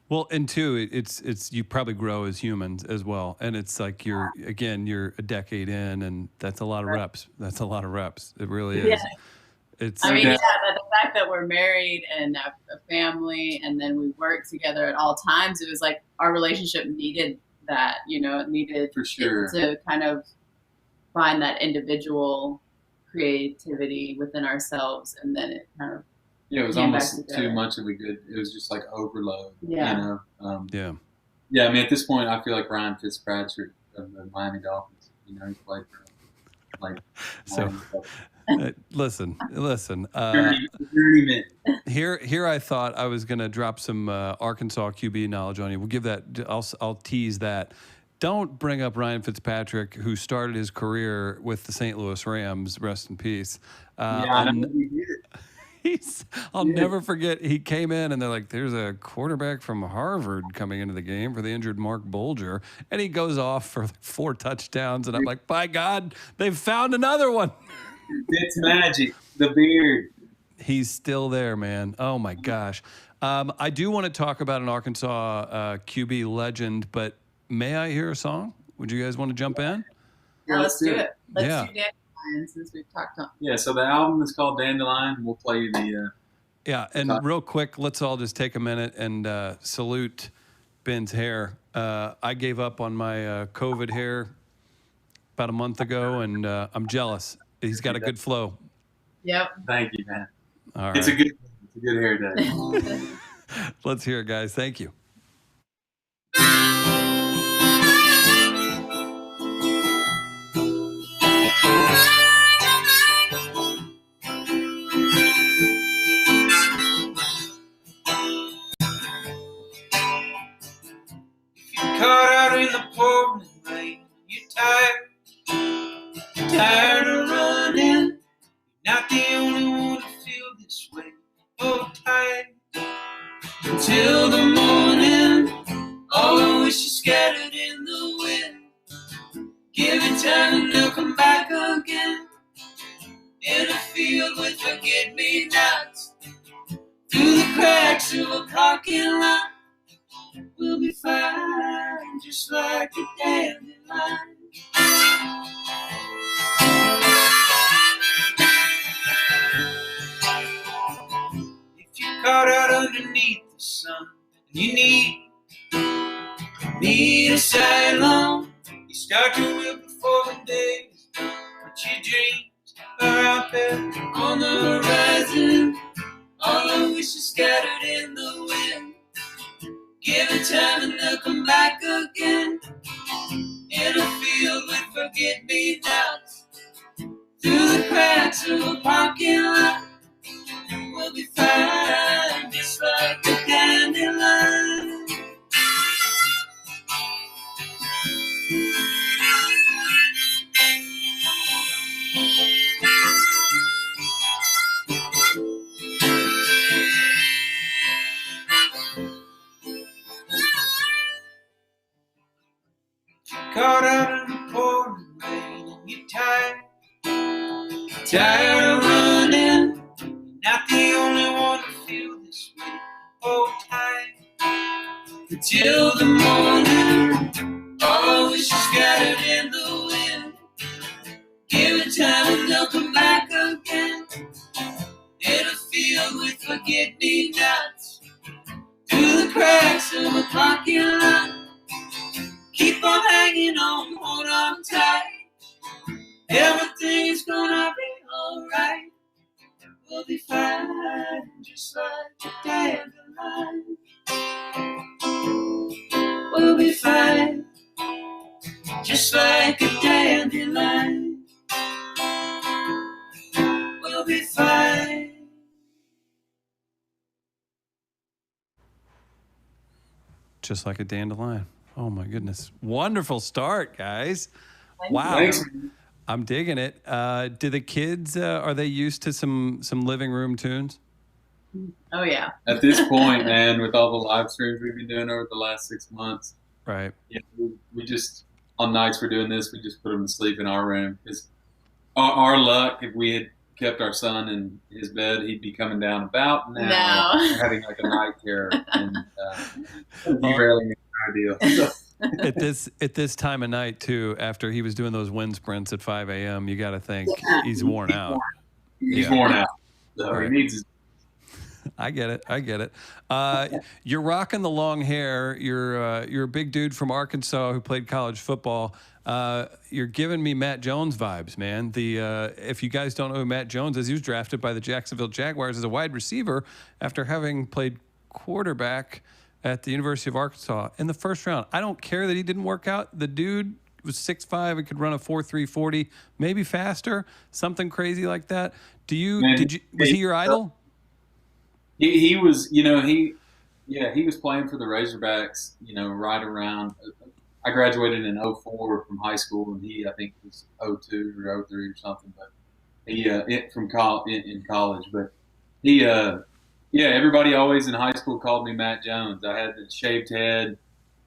Well, and two, it's you probably grow as humans as well, and it's like you're a decade in, and that's a lot of reps. That's a lot of reps. It really is. It's. I mean, the fact that we're married and have a family, and then we work together at all times, it was like our relationship needed that. You know, it needed for sure to kind of find that individual creativity within ourselves, and then it kind of it was almost too much of a good. It was just like overload. You know. Yeah. I mean, at this point, I feel like Ryan Fitzpatrick of the Miami Dolphins. You know, he played for like. So, listen. Here, I thought I was going to drop some Arkansas QB knowledge on you. We'll give that. I'll tease that. Don't bring up Ryan Fitzpatrick, who started his career with the St. Louis Rams. Rest in peace. I know he did. I'll never forget. He came in and they're like, "There's a quarterback from Harvard coming into the game for the injured Mark Bulger," and he goes off for 4 touchdowns. And I'm like, "By God, they've found another one." It's magic. The beard. He's still there, man. Oh my gosh. I do want to talk about an Arkansas QB legend, but may I hear a song? Would you guys want to jump in? Yeah, let's do it. Let's do Dandelion, since we've talked on. Yeah, so the album is called Dandelion. We'll play you the. And real quick, let's all just take a minute and salute Ben's hair. I gave up on my COVID hair about a month ago, and I'm jealous. He's got a good flow. Yep. Thank you, man. All right. It's a good hair day. Let's hear it, guys. Thank you. caught out in the pouring rain, you're tired of running. You're not the only one to feel this way. Hold tight until the morning. All I wish is scattered in the wind. Give it time and they'll come back again. In a field with forget-me-nots, through the cracks of a parking lot, we'll be fine, just like a dandelion. If you're caught out underneath the sun, and you need asylum, you start to will before the day is done. But your dreams are out there on the horizon. All I wish is scattered in the wind. Give it time and they'll come back again. In a field with forget-me-nots, through the cracks of a parking lot, we'll be fine, just like a dandelion. Caught out in the pouring rain and you're tired of running. You're not the only one to feel this way. Hold tight until the morning. All I wish is scattered in the wind. Give it time and they'll come back again. In a field with forget-me-nots, through the cracks of a parking lot. Keep on hanging on, hold on tight. Everything's gonna be alright. We'll be fine, just like a dandelion. We'll be fine, just like a dandelion. We'll be fine. Just like a dandelion. Oh my goodness. Wonderful start, guys. Wow. Thanks. I'm digging it. Do the kids, are they used to some living room tunes? Oh, yeah. At this point, man, with all the live streams we've been doing over the last 6 months, right? Yeah, we just, on nights we're doing this, we just put them to sleep in our room. Because our luck, if we had kept our son in his bed, he'd be coming down about now, having like a night terror, and he rarely makes an ideal. At this time of night too, after he was doing those wind sprints at 5 a.m., you got to think he's worn out. He's worn out. So right. He needs his. I get it. You're rocking the long hair. You're a big dude from Arkansas who played college football. You're giving me Matt Jones vibes, man. If you guys don't know who Matt Jones is, he was drafted by the Jacksonville Jaguars as a wide receiver after having played quarterback at the University of Arkansas in the first round. I don't care that he didn't work out. The dude was 6'5" and could run a 4.3 40, maybe faster, something crazy like that. Was he your idol? He was, he was playing for the Razorbacks, right around. I graduated in 04 from high school, and he, I think, was 02 or 03 or something. But he from in college, but he, everybody always in high school called me Matt Jones. I had the shaved head.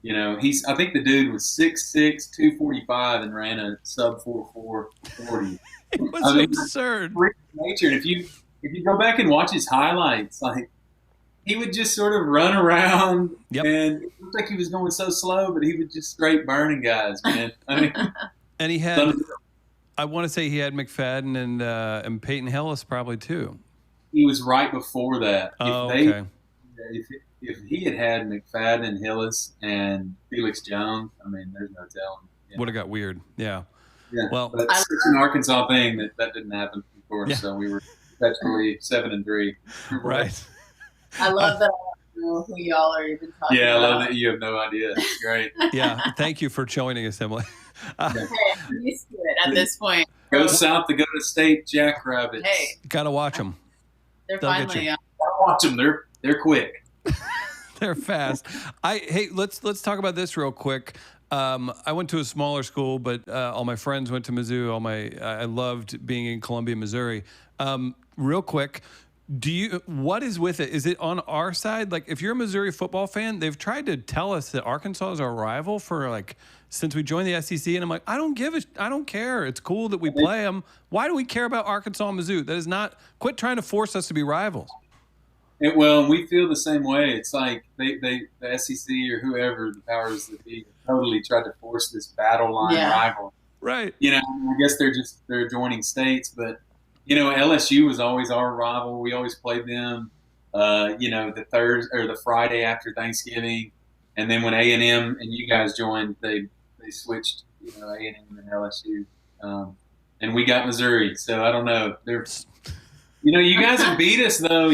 I think the dude was 6'6", 245, and ran a sub 4.4 40. It was absurd. Nature. And if you go back and watch his highlights, like, he would just sort of run around, and it looked like he was going so slow, but he was just straight burning guys, man. I mean, and he had, I want to say he had McFadden and Peyton Hillis probably too. He was right before that. Okay. If he had McFadden, Hillis, and Felix Jones, I mean, there's no telling. Would have got weird. Yeah. Yeah. Well, but it's an Arkansas thing that didn't happen, of course. Yeah. So we were perpetually 7-3. Right. I love that. I don't know who y'all are even talking about. Yeah, I love that you have no idea. It's great. Yeah. Thank you for joining us, Emily. Hey, I'm used to it at this point. Go south to go to state Jackrabbits. Hey. Gotta watch them. They're finally watch them. They're quick. They're fast. Hey, let's talk about this real quick. I went to a smaller school, but all my friends went to Mizzou. I loved being in Columbia, Missouri. Real quick, what is with it? Is it on our side? Like, if you're a Missouri football fan, they've tried to tell us that Arkansas is our rival for since we joined the SEC, and I'm like, I don't care. It's cool that we play them. Why do we care about Arkansas and Mizzou? That is not. Quit trying to force us to be rivals. Well, we feel the same way. It's like the SEC or whoever the powers that be totally tried to force this battle line rival. Right. I guess they're adjoining states, but LSU was always our rival. We always played them. The Thursday or the Friday after Thanksgiving, and then when A&M and you guys joined, they switched. A&M and LSU, and we got Missouri. So I don't know. You guys have beat us though.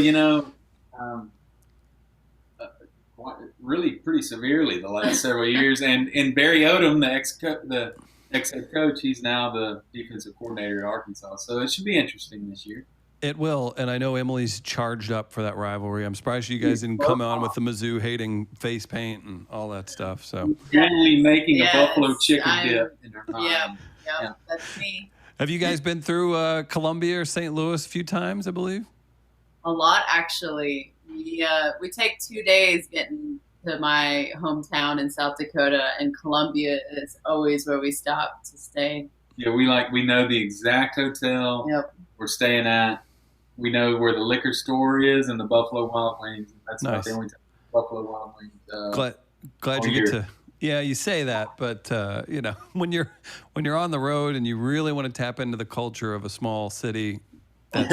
Really pretty severely the last several years. And Barry Odom, the ex-head coach, he's now the defensive coordinator at Arkansas. So it should be interesting this year. It will, and I know Emily's charged up for that rivalry. I'm surprised you guys didn't come on with the Mizzou hating face paint and all that stuff. So generally making a buffalo chicken dip in her mind. Yeah, that's me. Have you guys been through Columbia or St. Louis a few times, I believe? A lot, actually. We take 2 days getting to my hometown in South Dakota, and Columbia is always where we stop to stay. Yeah, we know the exact hotel we're staying at. We know where the liquor store is and the Buffalo Wild Wings. That's nice. Not the only time Buffalo Wild Wings. Glad you get to. Yeah, you say that, but when you're on the road and you really want to tap into the culture of a small city, that's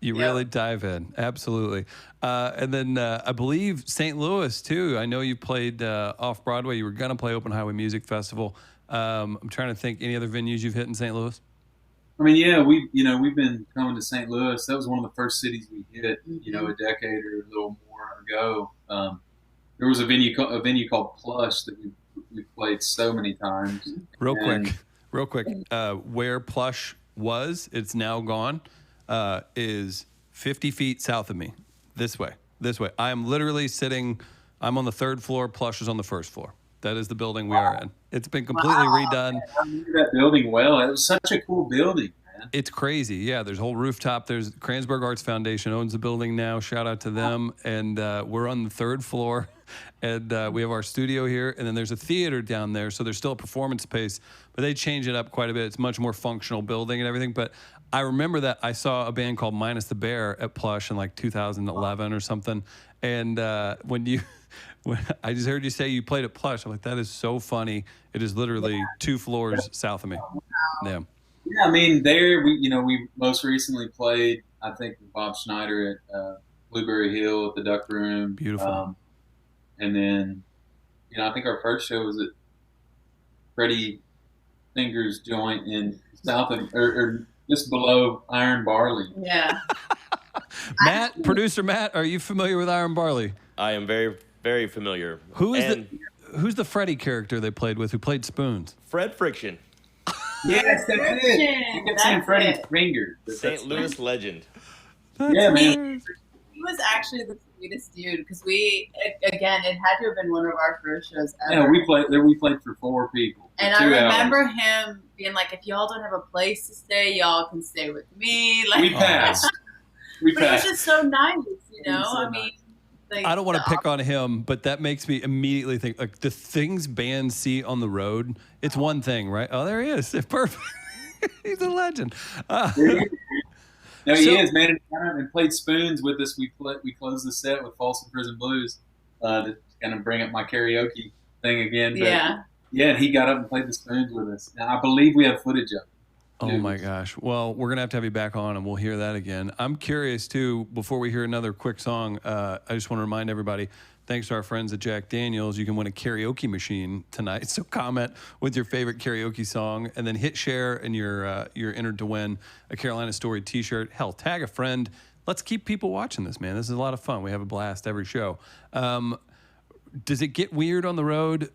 you really dive in. Absolutely. And then I believe St. Louis too. I know you played off Broadway. You were gonna play Open Highway Music Festival. I'm trying to think any other venues you've hit in St. Louis. I mean, we've been coming to St. Louis. That was one of the first cities we hit, a decade or a little more ago. There was a venue called Plush that we played so many times. Real quick, where Plush was, it's now gone, is 50 feet south of me. This way. I am literally I'm on the third floor. Plush is on the first floor. That is the building we are in. It's been completely redone. I knew that building well. It was such a cool building, man. It's crazy. Yeah, there's a whole rooftop. There's Kransberg Arts Foundation owns the building now. Shout out to them. And we're on the third floor. And we have our studio here. And then there's a theater down there. So there's still a performance space. But they change it up quite a bit. It's a much more functional building and everything. But I remember that I saw a band called Minus the Bear at Plush in 2011 or something. And when I just heard you say you played at Plush, I'm like, that is so funny. It is literally 2 floors south of me. Yeah. Yeah, I mean, there we most recently played, I think, with Bob Schneider at Blueberry Hill at the Duck Room. Beautiful. And then, I think our first show was at Freddie Finger's joint in south of or just below Iron Barley. Yeah. Producer Matt, are you familiar with Iron Barley? I am very, very familiar. Who's the Freddie character they played with who played spoons? Fred Friction. Yes, that's it. You kept saying Freddie's finger. St. Louis legend. Yeah, man. He was actually the sweetest dude because it had to have been one of our first shows ever. Yeah, we played for 4 people. And I remember him being like, if y'all don't have a place to stay, y'all can stay with me. We passed. But it was just so nice, I mean, I don't want to pick on him, but that makes me immediately think the things bands see on the road. It's one thing, right? Oh, there he is. Perfect. He's a legend. No, he is, man. And played spoons with us. We closed the set with Folsom Prison Blues to kind of bring up my karaoke thing again. But, yeah, and he got up and played the spoons with us. Now, I believe we have footage of it. Oh, my gosh. Well, we're going to have you back on, and we'll hear that again. I'm curious, too, before we hear another quick song, I just want to remind everybody, thanks to our friends at Jack Daniels, you can win a karaoke machine tonight. So comment with your favorite karaoke song, and then hit share, and you're entered to win a Carolina Story T-shirt. Hell, tag a friend. Let's keep people watching this, man. This is a lot of fun. We have a blast every show. Does it get weird on the road?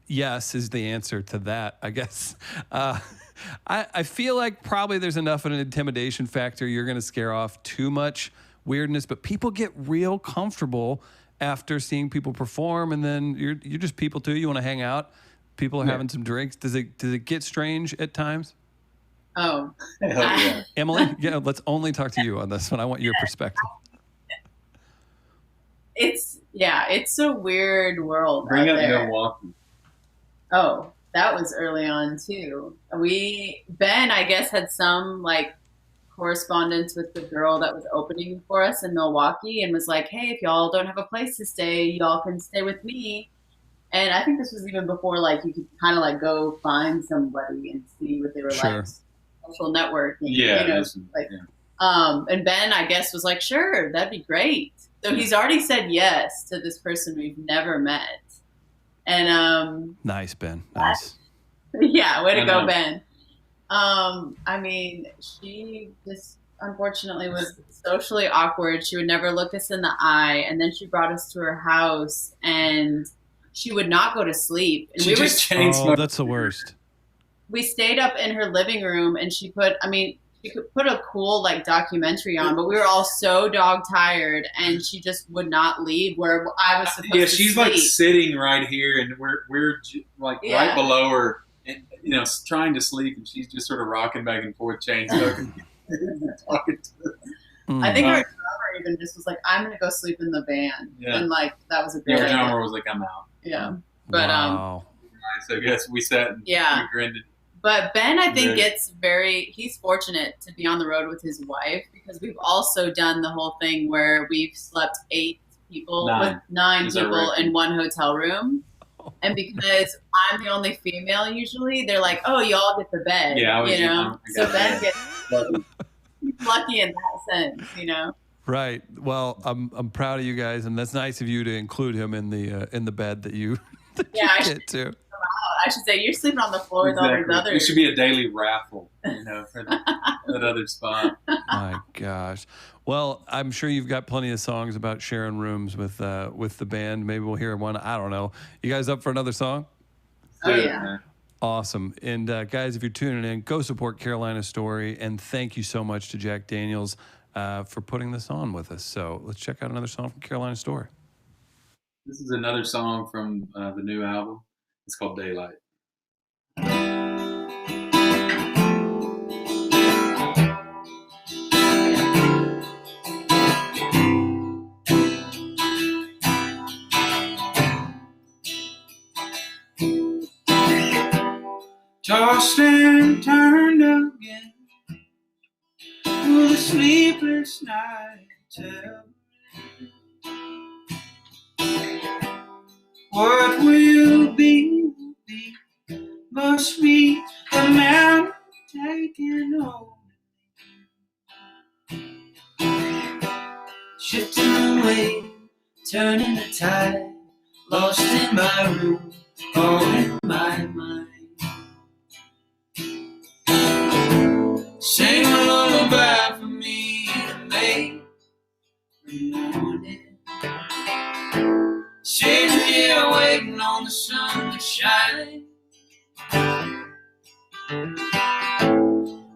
Yes is the answer to that, I guess. I feel like probably there's enough of an intimidation factor. You're going to scare off too much weirdness, but people get real comfortable after seeing people perform, and then you're just people too. You want to hang out. People are having some drinks. Does it get strange at times? Oh, yeah. Emily, let's only talk to you on this one. I want your perspective. It's a weird world. Bring out up there. Milwaukee. Oh, that was early on too. Ben, I guess, had some like correspondence with the girl that was opening for us in Milwaukee, and was like, "Hey, if y'all don't have a place to stay, y'all can stay with me." And I think this was even before like you could kind of like go find somebody and see what they were like. Social networking. Yeah. And Ben, I guess, was like, "Sure, that'd be great." So he's already said yes to this person we've never met. And nice, Ben. Nice. Yeah, way to go, Ben. I mean, she just unfortunately was socially awkward. She would never look us in the eye, and then she brought us to her house, and she would not go to sleep. And that's the worst. We stayed up in her living room, and she could put a cool like documentary on, but we were all so dog tired, and she just would not leave where I was supposed to Yeah, she's sleep. like sitting right here, and we're like right below her, and trying to sleep, and she's just sort of rocking back and forth, chain smoking, talking to us. I think our drummer even just was like, "I'm gonna go sleep in the van," and like that was a great idea. Our drummer was like, "I'm out." Yeah, but so I guess we sat and we grinned. But Ben, I think he's fortunate to be on the road with his wife, because we've also done the whole thing where we've slept 9 people in one hotel room. And because I'm the only female usually, they're like, "Oh, y'all get the bed." Yeah, so Ben gets lucky in that sense, Right. Well, I'm proud of you guys, and that's nice of you to include him in the bed that you get to. I should say you're sleeping on the floor with all these others. It should be a daily raffle, for that other spot. My gosh. Well, I'm sure you've got plenty of songs about sharing rooms with the band. Maybe we'll hear one. I don't know. You guys up for another song? Oh, yeah. Awesome. And guys, if you're tuning in, go support Carolina Story. And thank you so much to Jack Daniels for putting this on with us. So let's check out another song from Carolina Story. This is another song from the new album. It's called Daylight. Tossed and turned again, through the sleepless night. Tell what will be, must be the mountain taking hold. Shifting away, turning the tide, lost in my room, all in my mind. Sing a lullaby for me to make the morning. Sitting here waiting on the sun to shine,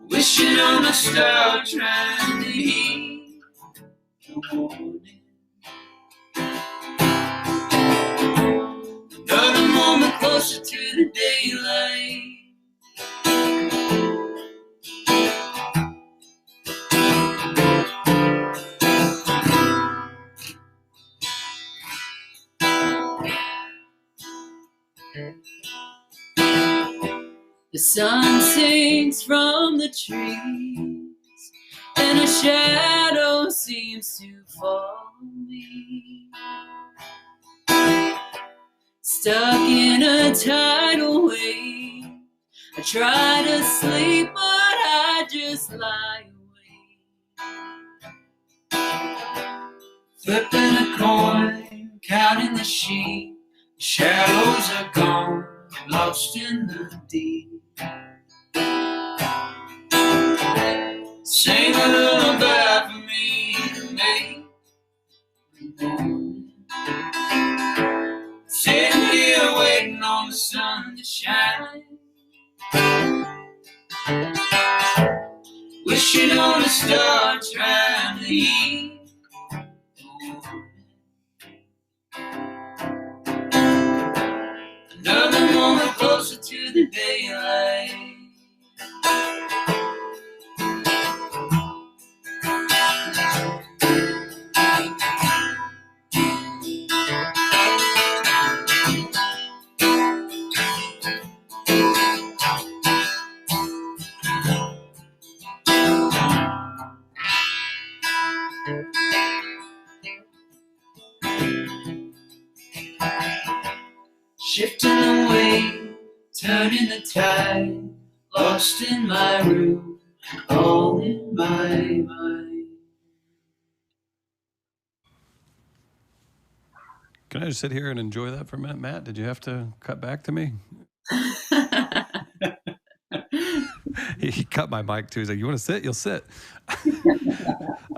wishing on a star, trying to heed the warning. Another moment closer to the daylight. The sun sinks from the trees, and a shadow seems to follow me. Stuck in a tidal wave, I try to sleep, but I just lie awake. Flipping a coin, counting the sheep, the shadows are gone, lost in the deep. Sing a lullaby for me to make the morning. Sitting here waiting on the sun to shine, wishing on a star, trying to heed shifting away, turning the tide, lost in my room, all in my mind. Can I just sit here and enjoy that for a minute, Matt? Did you have to cut back to me? He cut my mic too. He's like, "You want to sit? You'll sit."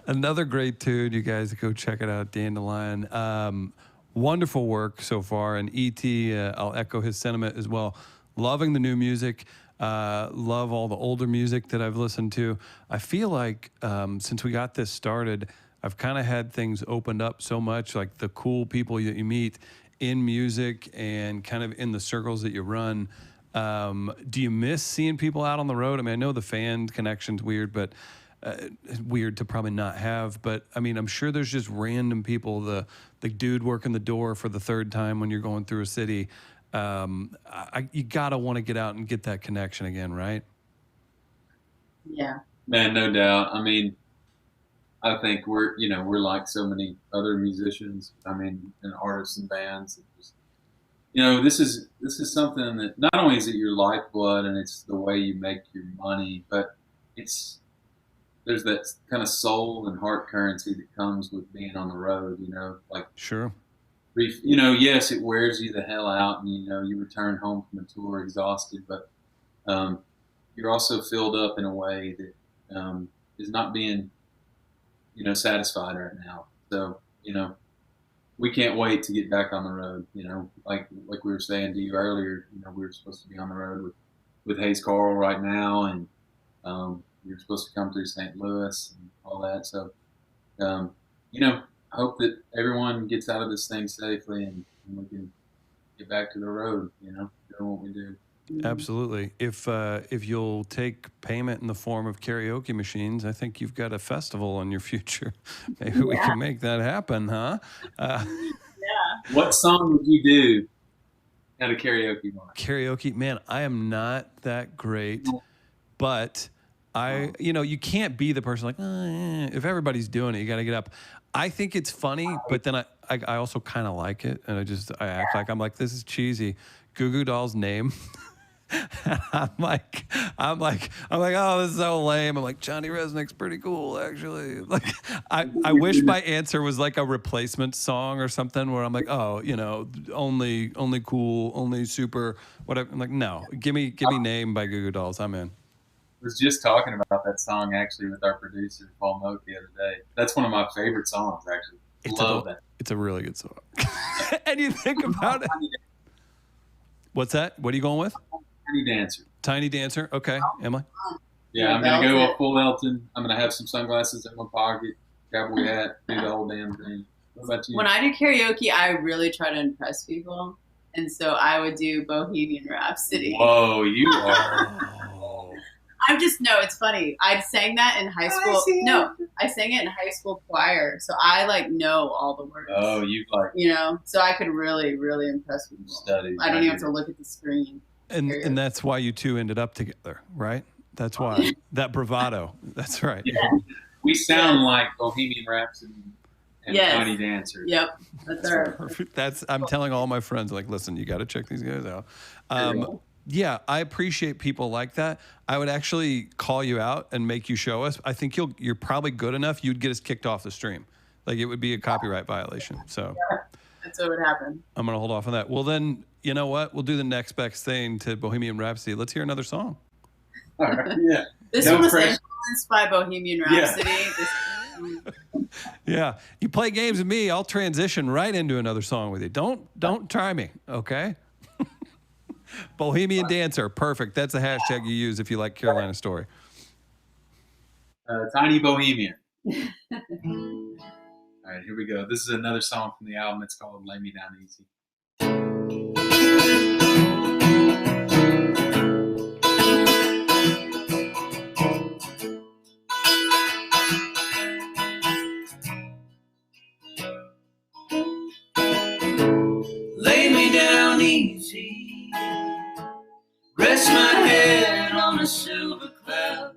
Another great tune. You guys go check it out, Dandelion. Wonderful work so far. And E.T., I'll echo his sentiment as well. Loving the new music. Love all the older music that I've listened to. I feel like since we got this started, I've kind of had things opened up so much, like the cool people that you meet in music and kind of in the circles that you run. Do you miss seeing people out on the road? I mean, I know the fan connection's weird, but weird to probably not have. But I mean, I'm sure there's just random people, the dude working the door for the third time when you're going through a city. You gotta want to get out and get that connection again, right? Yeah. Man, no doubt. I mean, I think we're like so many other musicians. I mean, and artists and bands. Just, this is something that not only is it your lifeblood and it's the way you make your money, but there's that kind of soul and heart currency that comes with being on the road. Like sure. Yes, it wears you the hell out, and you return home from a tour exhausted, but you're also filled up in a way that is not being satisfied right now. So, we can't wait to get back on the road. Like we were saying to you earlier, we were supposed to be on the road with Hayes Carl right now, and we were supposed to come through St. Louis and all that. So, I hope that everyone gets out of this thing safely and we can get back to the road, doing what we do. Absolutely. If you'll take payment in the form of karaoke machines, I think you've got a festival in your future. Maybe we can make that happen, huh? Yeah. What song would you do at a karaoke bar? Karaoke, man, I am not that great, but you can't be the person like, if everybody's doing it, you got to get up. I think it's funny, but then I also kind of like it, and I act like I'm like, this is cheesy. Goo Goo Doll's Name. I'm like, oh, this is so lame. I'm like, Johnny Resnick's pretty cool, actually. Like, I wish my answer was like a replacement song or something where I'm like, oh, only cool, only super, whatever. I'm like, no, give me Name by Goo Goo Dolls. I'm in. Was just talking about that song actually with our producer Paul Moak the other day. That's one of my favorite songs, actually. Love that. It's a really good song. And you think about it. What's that? What are you going with? Tiny Dancer. Tiny Dancer. Okay. Am I? Yeah, I'm gonna go full Elton. I'm gonna have some sunglasses in my pocket, cowboy hat, do the whole damn thing. What about you? When I do karaoke, I really try to impress people, and so I would do Bohemian Rhapsody. Whoa, you are. It's funny. I sang that in high school. I sang it in high school choir, so I know all the words. Oh, you so I could really, really impress people. Study. I don't even have to look at the screen. And that's why you two ended up together, right? That's why. That bravado. That's right. Yeah. We sound like Bohemian Rhapsody and Tiny Dancer. Yep. That's perfect. I'm telling all my friends, like, listen, you got to check these guys out. Yeah, I appreciate people like that. I would actually call you out and make you show us. I think you're probably good enough. You'd get us kicked off the stream. Like, it would be a copyright violation. So that's what would happen. I'm going to hold off on that. Well, then, you know what? We'll do the next best thing to Bohemian Rhapsody. Let's hear another song. All right. Yeah. This one was influenced by Bohemian Rhapsody. Yeah. You play games with me, I'll transition right into another song with you. Don't try me, okay? Bohemian Dancer, perfect. That's the hashtag you use if you like Carolina Story. Tiny Bohemian. All right, here we go. This is another song from the album. It's called Lay Me Down Easy. Lay me down easy. Rest my head on a silver cloud.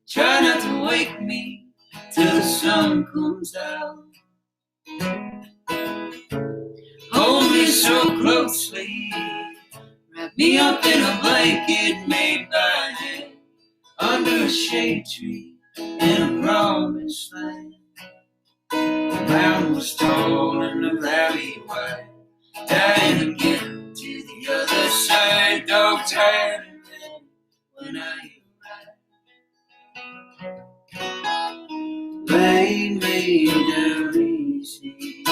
Try not to wake me till the sun comes out. Hold me so closely me up in a blanket made by hand, under a shade tree in a promised land. The mountain was tall and the valley wide, dying to get to the other side, dog tired and ready when I arrived. Lay me down easy,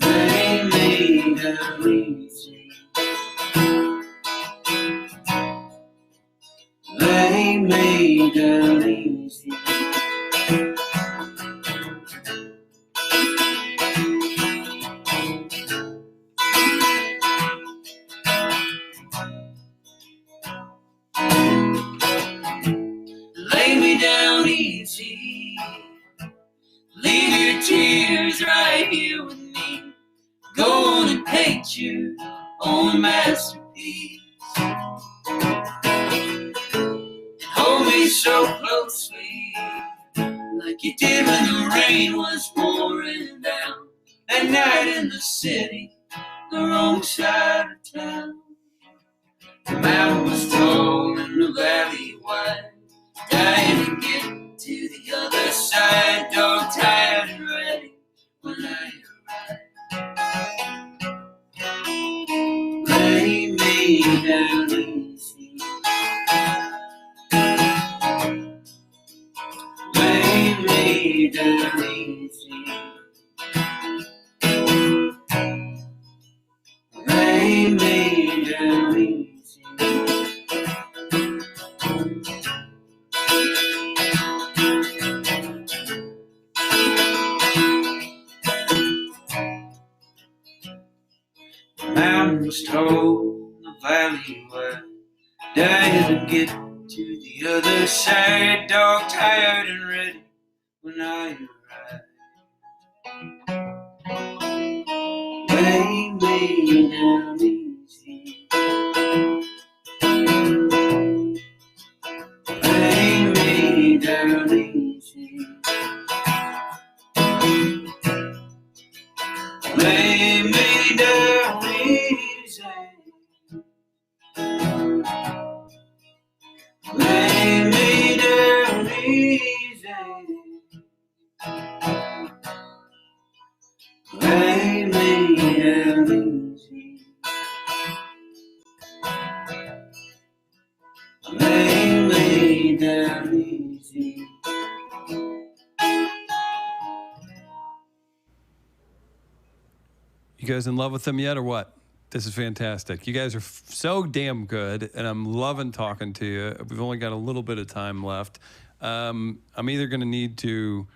lay me down easy, lay me down easy. Lay me down easy, leave your tears right here with me. Go on and paint your own masterpiece, and hold me so closely, like you did when the rain was pouring down that night in the city, the wrong side of town. The mountain was tall and the valley wide, dying to get to the other side, dog tired and ready when I arrive. Lay me down easy, lay me down easy, lay me down easy. The mountain was tall, the valley wide, dying to get to the other side, dog tired and ready when I arrive. Lay me down easy, lay me down easy, lay me down easy, lay me down easy, lay me down easy, lay me down easy. You guys in love with them yet or what? This is fantastic. You guys are so damn good, and I'm loving talking to you. We've only got a little bit of time left. I'm either going to need to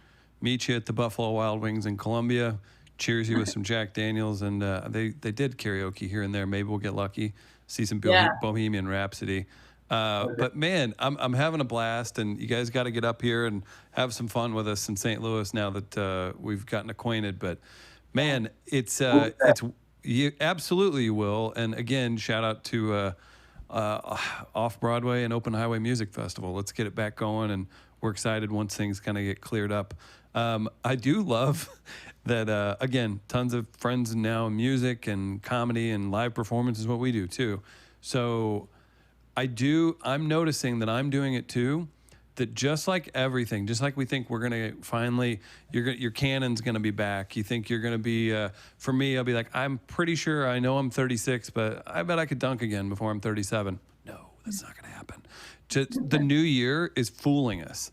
meet you at the Buffalo Wild Wings in Columbia, cheers you with some Jack Daniels, and they did karaoke here and there. Maybe we'll get lucky, see some Bohemian Rhapsody. But man, I'm having a blast, and you guys got to get up here and have some fun with us in St. Louis now that we've gotten acquainted. But man, it's you absolutely will. And again, shout out to Off Broadway and Open Highway Music Festival. Let's get it back going, and we're excited once things kind of get cleared up. I do love that, again, tons of friends now in music and comedy and live performance is what we do too. So I'm noticing that I'm doing it too, that just like everything, just like we think we're going to finally, your canon's going to be back. You think you're going to be, for me, I'll be like, I'm pretty sure I know I'm 36, but I bet I could dunk again before I'm 37. No, that's not going to happen. Just the new year is fooling us.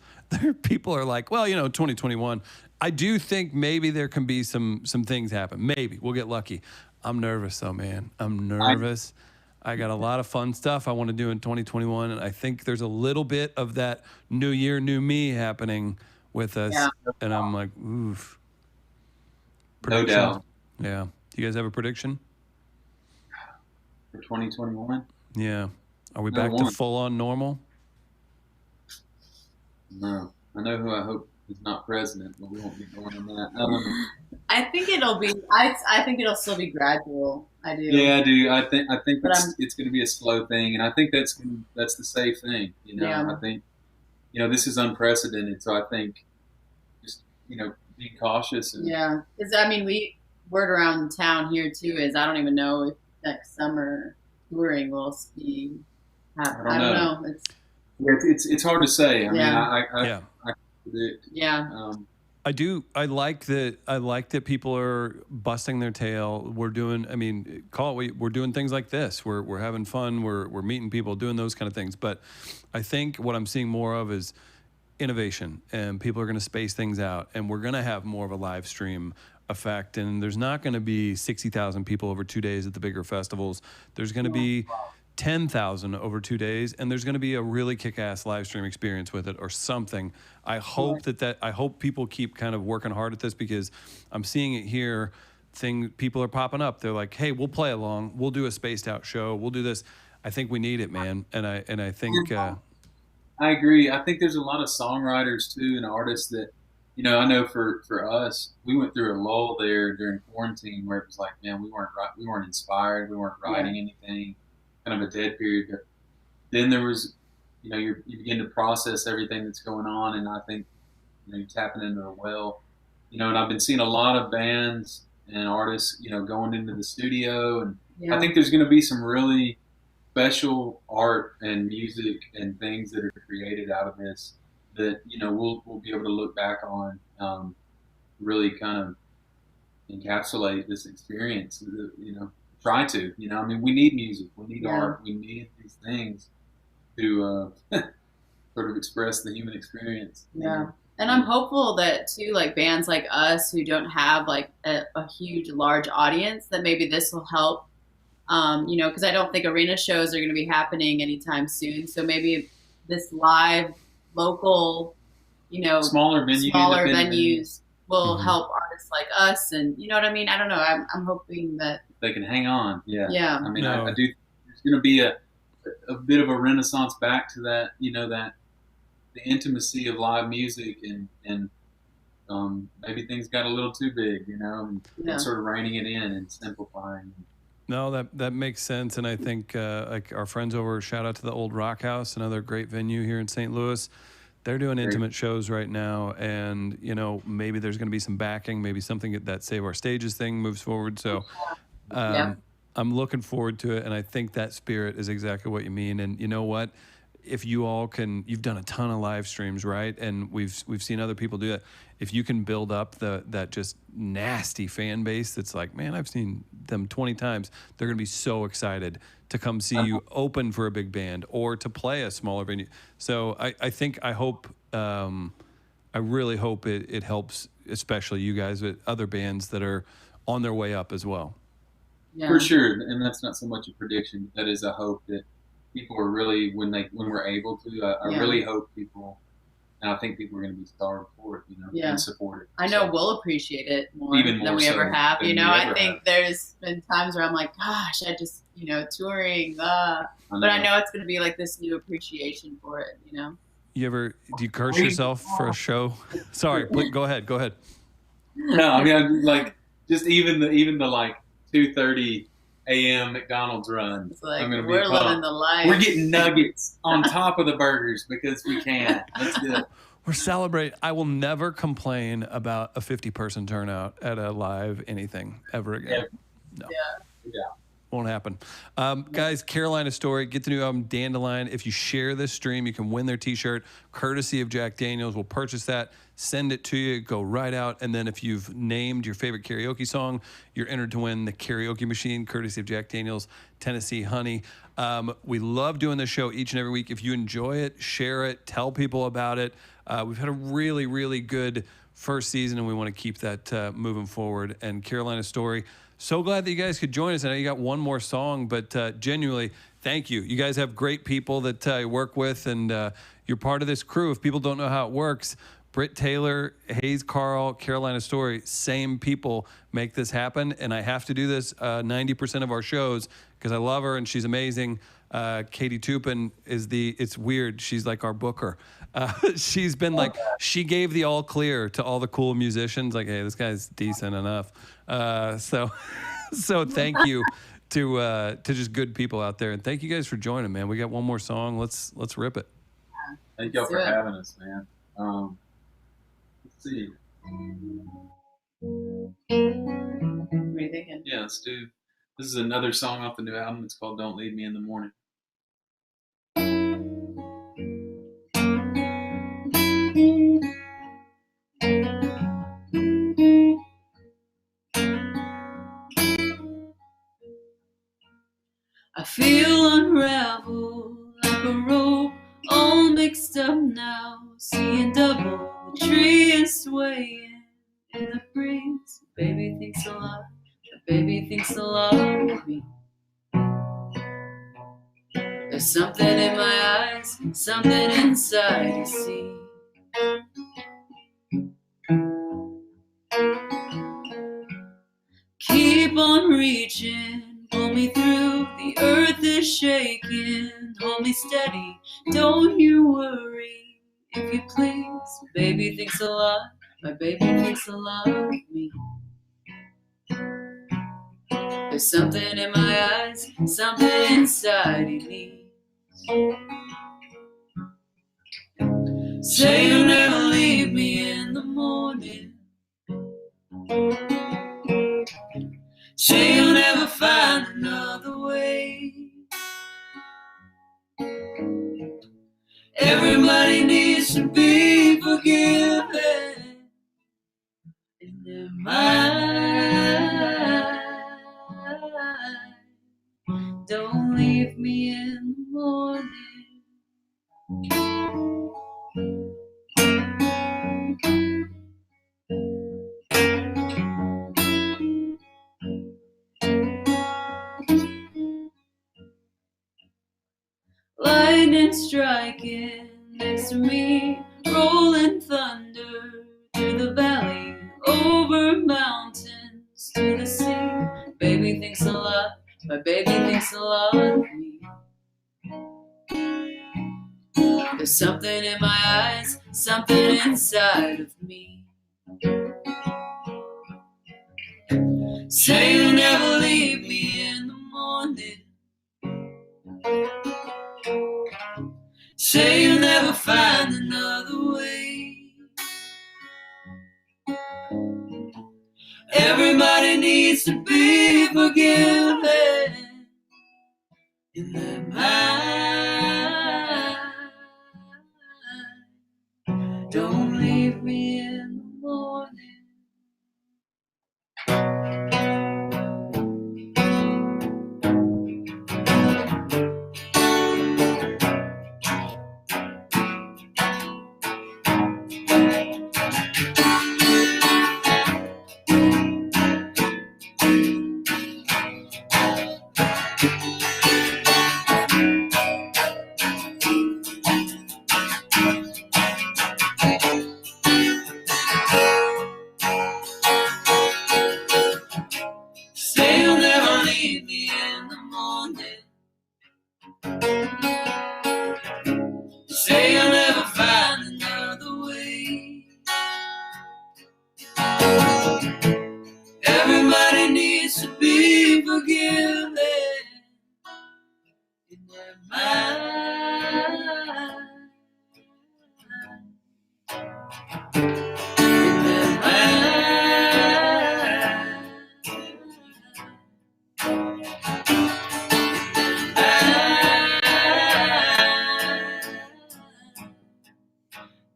People are like, well, 2021. I do think maybe there can be some things happen. Maybe we'll get lucky. I'm nervous though, man. I'm nervous. I got a lot of fun stuff I want to do in 2021, and I think there's a little bit of that new year, new me happening with us. Yeah. And I'm like, oof. Prediction? No doubt. Yeah. Do you guys have a prediction? For 2021? Yeah. Are we back to full on normal? No. I know who I hope is not president, but we won't be going on that. I think it'll be. I think it'll still be gradual. I do. Yeah, I do. I think it's going to be a slow thing, and I think that's the safe thing. Yeah. I think this is unprecedented, so I think just being cautious. And, yeah, because word around town here too is I don't even know if next summer touring will be happening. I don't know. It's hard to say. I mean, I predict. Yeah. I like that people are busting their tail. We're doing, I mean, we're doing things like this. We're having fun. We're meeting people, doing those kind of things. But I think what I'm seeing more of is innovation, and people are going to space things out, and we're going to have more of a live stream effect. And there's not going to be 60,000 people over 2 days at the bigger festivals. There's going to be 10,000 over 2 days, and there's going to be a really kick-ass live stream experience with it or something. I hope I hope people keep kind of working hard at this, because I'm seeing it here. People are popping up. They're like, hey, we'll play along. We'll do a spaced out show. We'll do this. I think we need it, man. And I think I agree. I think there's a lot of songwriters too and artists that, you know, I know for us, we went through a lull there during quarantine where it was like, man, we weren't inspired. We weren't writing anything. Kind of a dead period. But then there was, you know, you begin to process everything that's going on, and I think, you know, you're tapping into a well, you know. And I've been seeing a lot of bands and artists, you know, going into the studio, and I think there's going to be some really special art and music and things that are created out of this that, you know, we'll be able to look back on, really kind of encapsulate this experience, you know. Try to, you know, I mean, we need music, we need art, we need these things to sort of express the human experience. Yeah. And I'm hopeful that too, like bands like us who don't have like a huge, large audience, that maybe this will help, you know, because I don't think arena shows are going to be happening anytime soon. So maybe this live, local, you know, smaller venues will help artists like us. And you know what I mean? I don't know. I'm hoping that they can hang on. Yeah. Yeah. I mean, I do. There's going to be a bit of a renaissance back to that, you know, that the intimacy of live music, and maybe things got a little too big, you know, and sort of reining it in and simplifying. No, that makes sense. And I think like our friends over, shout out to the Old Rock House, another great venue here in St. Louis. They're doing intimate shows right now, and you know, maybe there's going to be some backing, maybe something that Save Our Stages thing moves forward. So I'm looking forward to it, and I think that spirit is exactly what you mean. And you know what? If you all can, you've done a ton of live streams, right? And we've seen other people do that. If you can build up that just nasty fan base that's like, man, I've seen them 20 times. They're going to be so excited to come see you open for a big band or to play a smaller venue. So I hope, I really hope it helps, especially you guys with other bands that are on their way up as well. Yeah. For sure. And that's not so much a prediction. That is a hope that people are really, when we're able to, I really hope people, and I think people are going to be starved for it, you know, and support it. I know we'll appreciate it more than we ever have. You know, I think there's been times where I'm like, gosh, I just, you know, touring, but I know it's going to be like this new appreciation for it, you know. Do you curse yourself for a show? Sorry, go ahead. No, I mean, like, just even the like 2:30 a.m. McDonald's run. It's like, we're living the life. We're getting nuggets on top of the burgers because we can. Let's do it. We're celebrating. I will never complain about a 50-person turnout at a live anything ever again. No. Yeah. Won't happen. Guys, Carolina Story, get the new album Dandelion. If you share this stream, you can win their t-shirt, courtesy of Jack Daniels. We'll purchase that, send it to you, go right out. And then if you've named your favorite karaoke song, you're entered to win the karaoke machine, courtesy of Jack Daniels, Tennessee Honey. We love doing this show each and every week. If you enjoy it, share it, tell people about it. We've had a really, really good first season, and we want to keep that moving forward. And Carolina Story, so glad that you guys could join us. I know you got one more song, but genuinely, thank you. You guys have great people that you work with, and you're part of this crew. If people don't know how it works, Britt Taylor, Hayes Carl, Carolina Story, same people make this happen. And I have to do this 90% of our shows because I love her and she's amazing. Katie Tupin it's weird. She's like our booker. She's been like, she gave the all clear to all the cool musicians. Like, hey, this guy's decent enough. So thank you to just good people out there. And thank you guys for joining, man. We got one more song. Let's rip it. Thank y'all for having us, man. Let's see. thinking. Yeah, let's do. This is another song off the new album. It's called "Don't Leave Me in the Morning." I feel unraveled like a rope, all mixed up now, seeing double. The tree is swaying in the breeze. Baby thinks a lot, the baby thinks a lot of me. There's something in my eyes, something inside, you see. Keep on reaching, pull me through, the earth is shaking. Hold me steady, don't you worry, if you please. Baby thinks a lot, my baby thinks a lot of me. There's something in my eyes, something inside he needs. Say you'll never leave me in the morning. Say you'll never find another way. Everybody needs to be forgiven in their mind. Don't leave me in the morning. Lightning striking next to me, rolling thunder through the valley, over mountains to the sea. Baby thinks a lot, my baby thinks a lot of me. There's something in my eyes, something inside of me. Say you'll never leave me in the morning. Say you'll never find another way. Everybody needs to be forgiven in their mind. Don't leave me in the morning. Say you'll never leave me in the morning. Say you'll never find another way. Everybody needs to be forgiven in their mind. In their mind.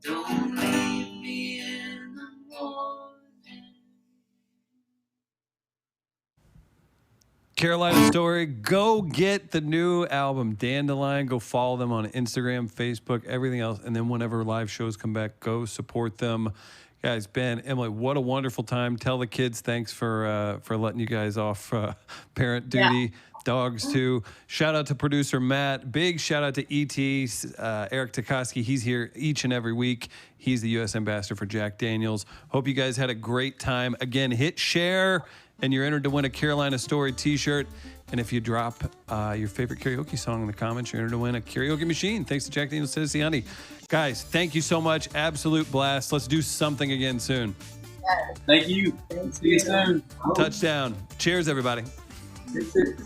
Don't leave me in the morning. Carolina Story, go get the new album, Dandelion. Go follow them on Instagram, Facebook, everything else. And then whenever live shows come back, go support them. Guys, Ben, Emily, what a wonderful time. Tell the kids thanks for letting you guys off parent duty. Yeah. Dogs, too. Shout out to producer Matt. Big shout out to E.T., Eric Tukoski. He's here each and every week. He's the U.S. ambassador for Jack Daniels. Hope you guys had a great time. Again, hit share, and you're entered to win a Carolina Story t-shirt. And if you drop your favorite karaoke song in the comments, you're entered to win a karaoke machine. Thanks to Jack Daniels Tennessee Honey. Guys, thank you so much. Absolute blast. Let's do something again soon. Thank you. See you soon. Touchdown. Cheers, everybody. That's it.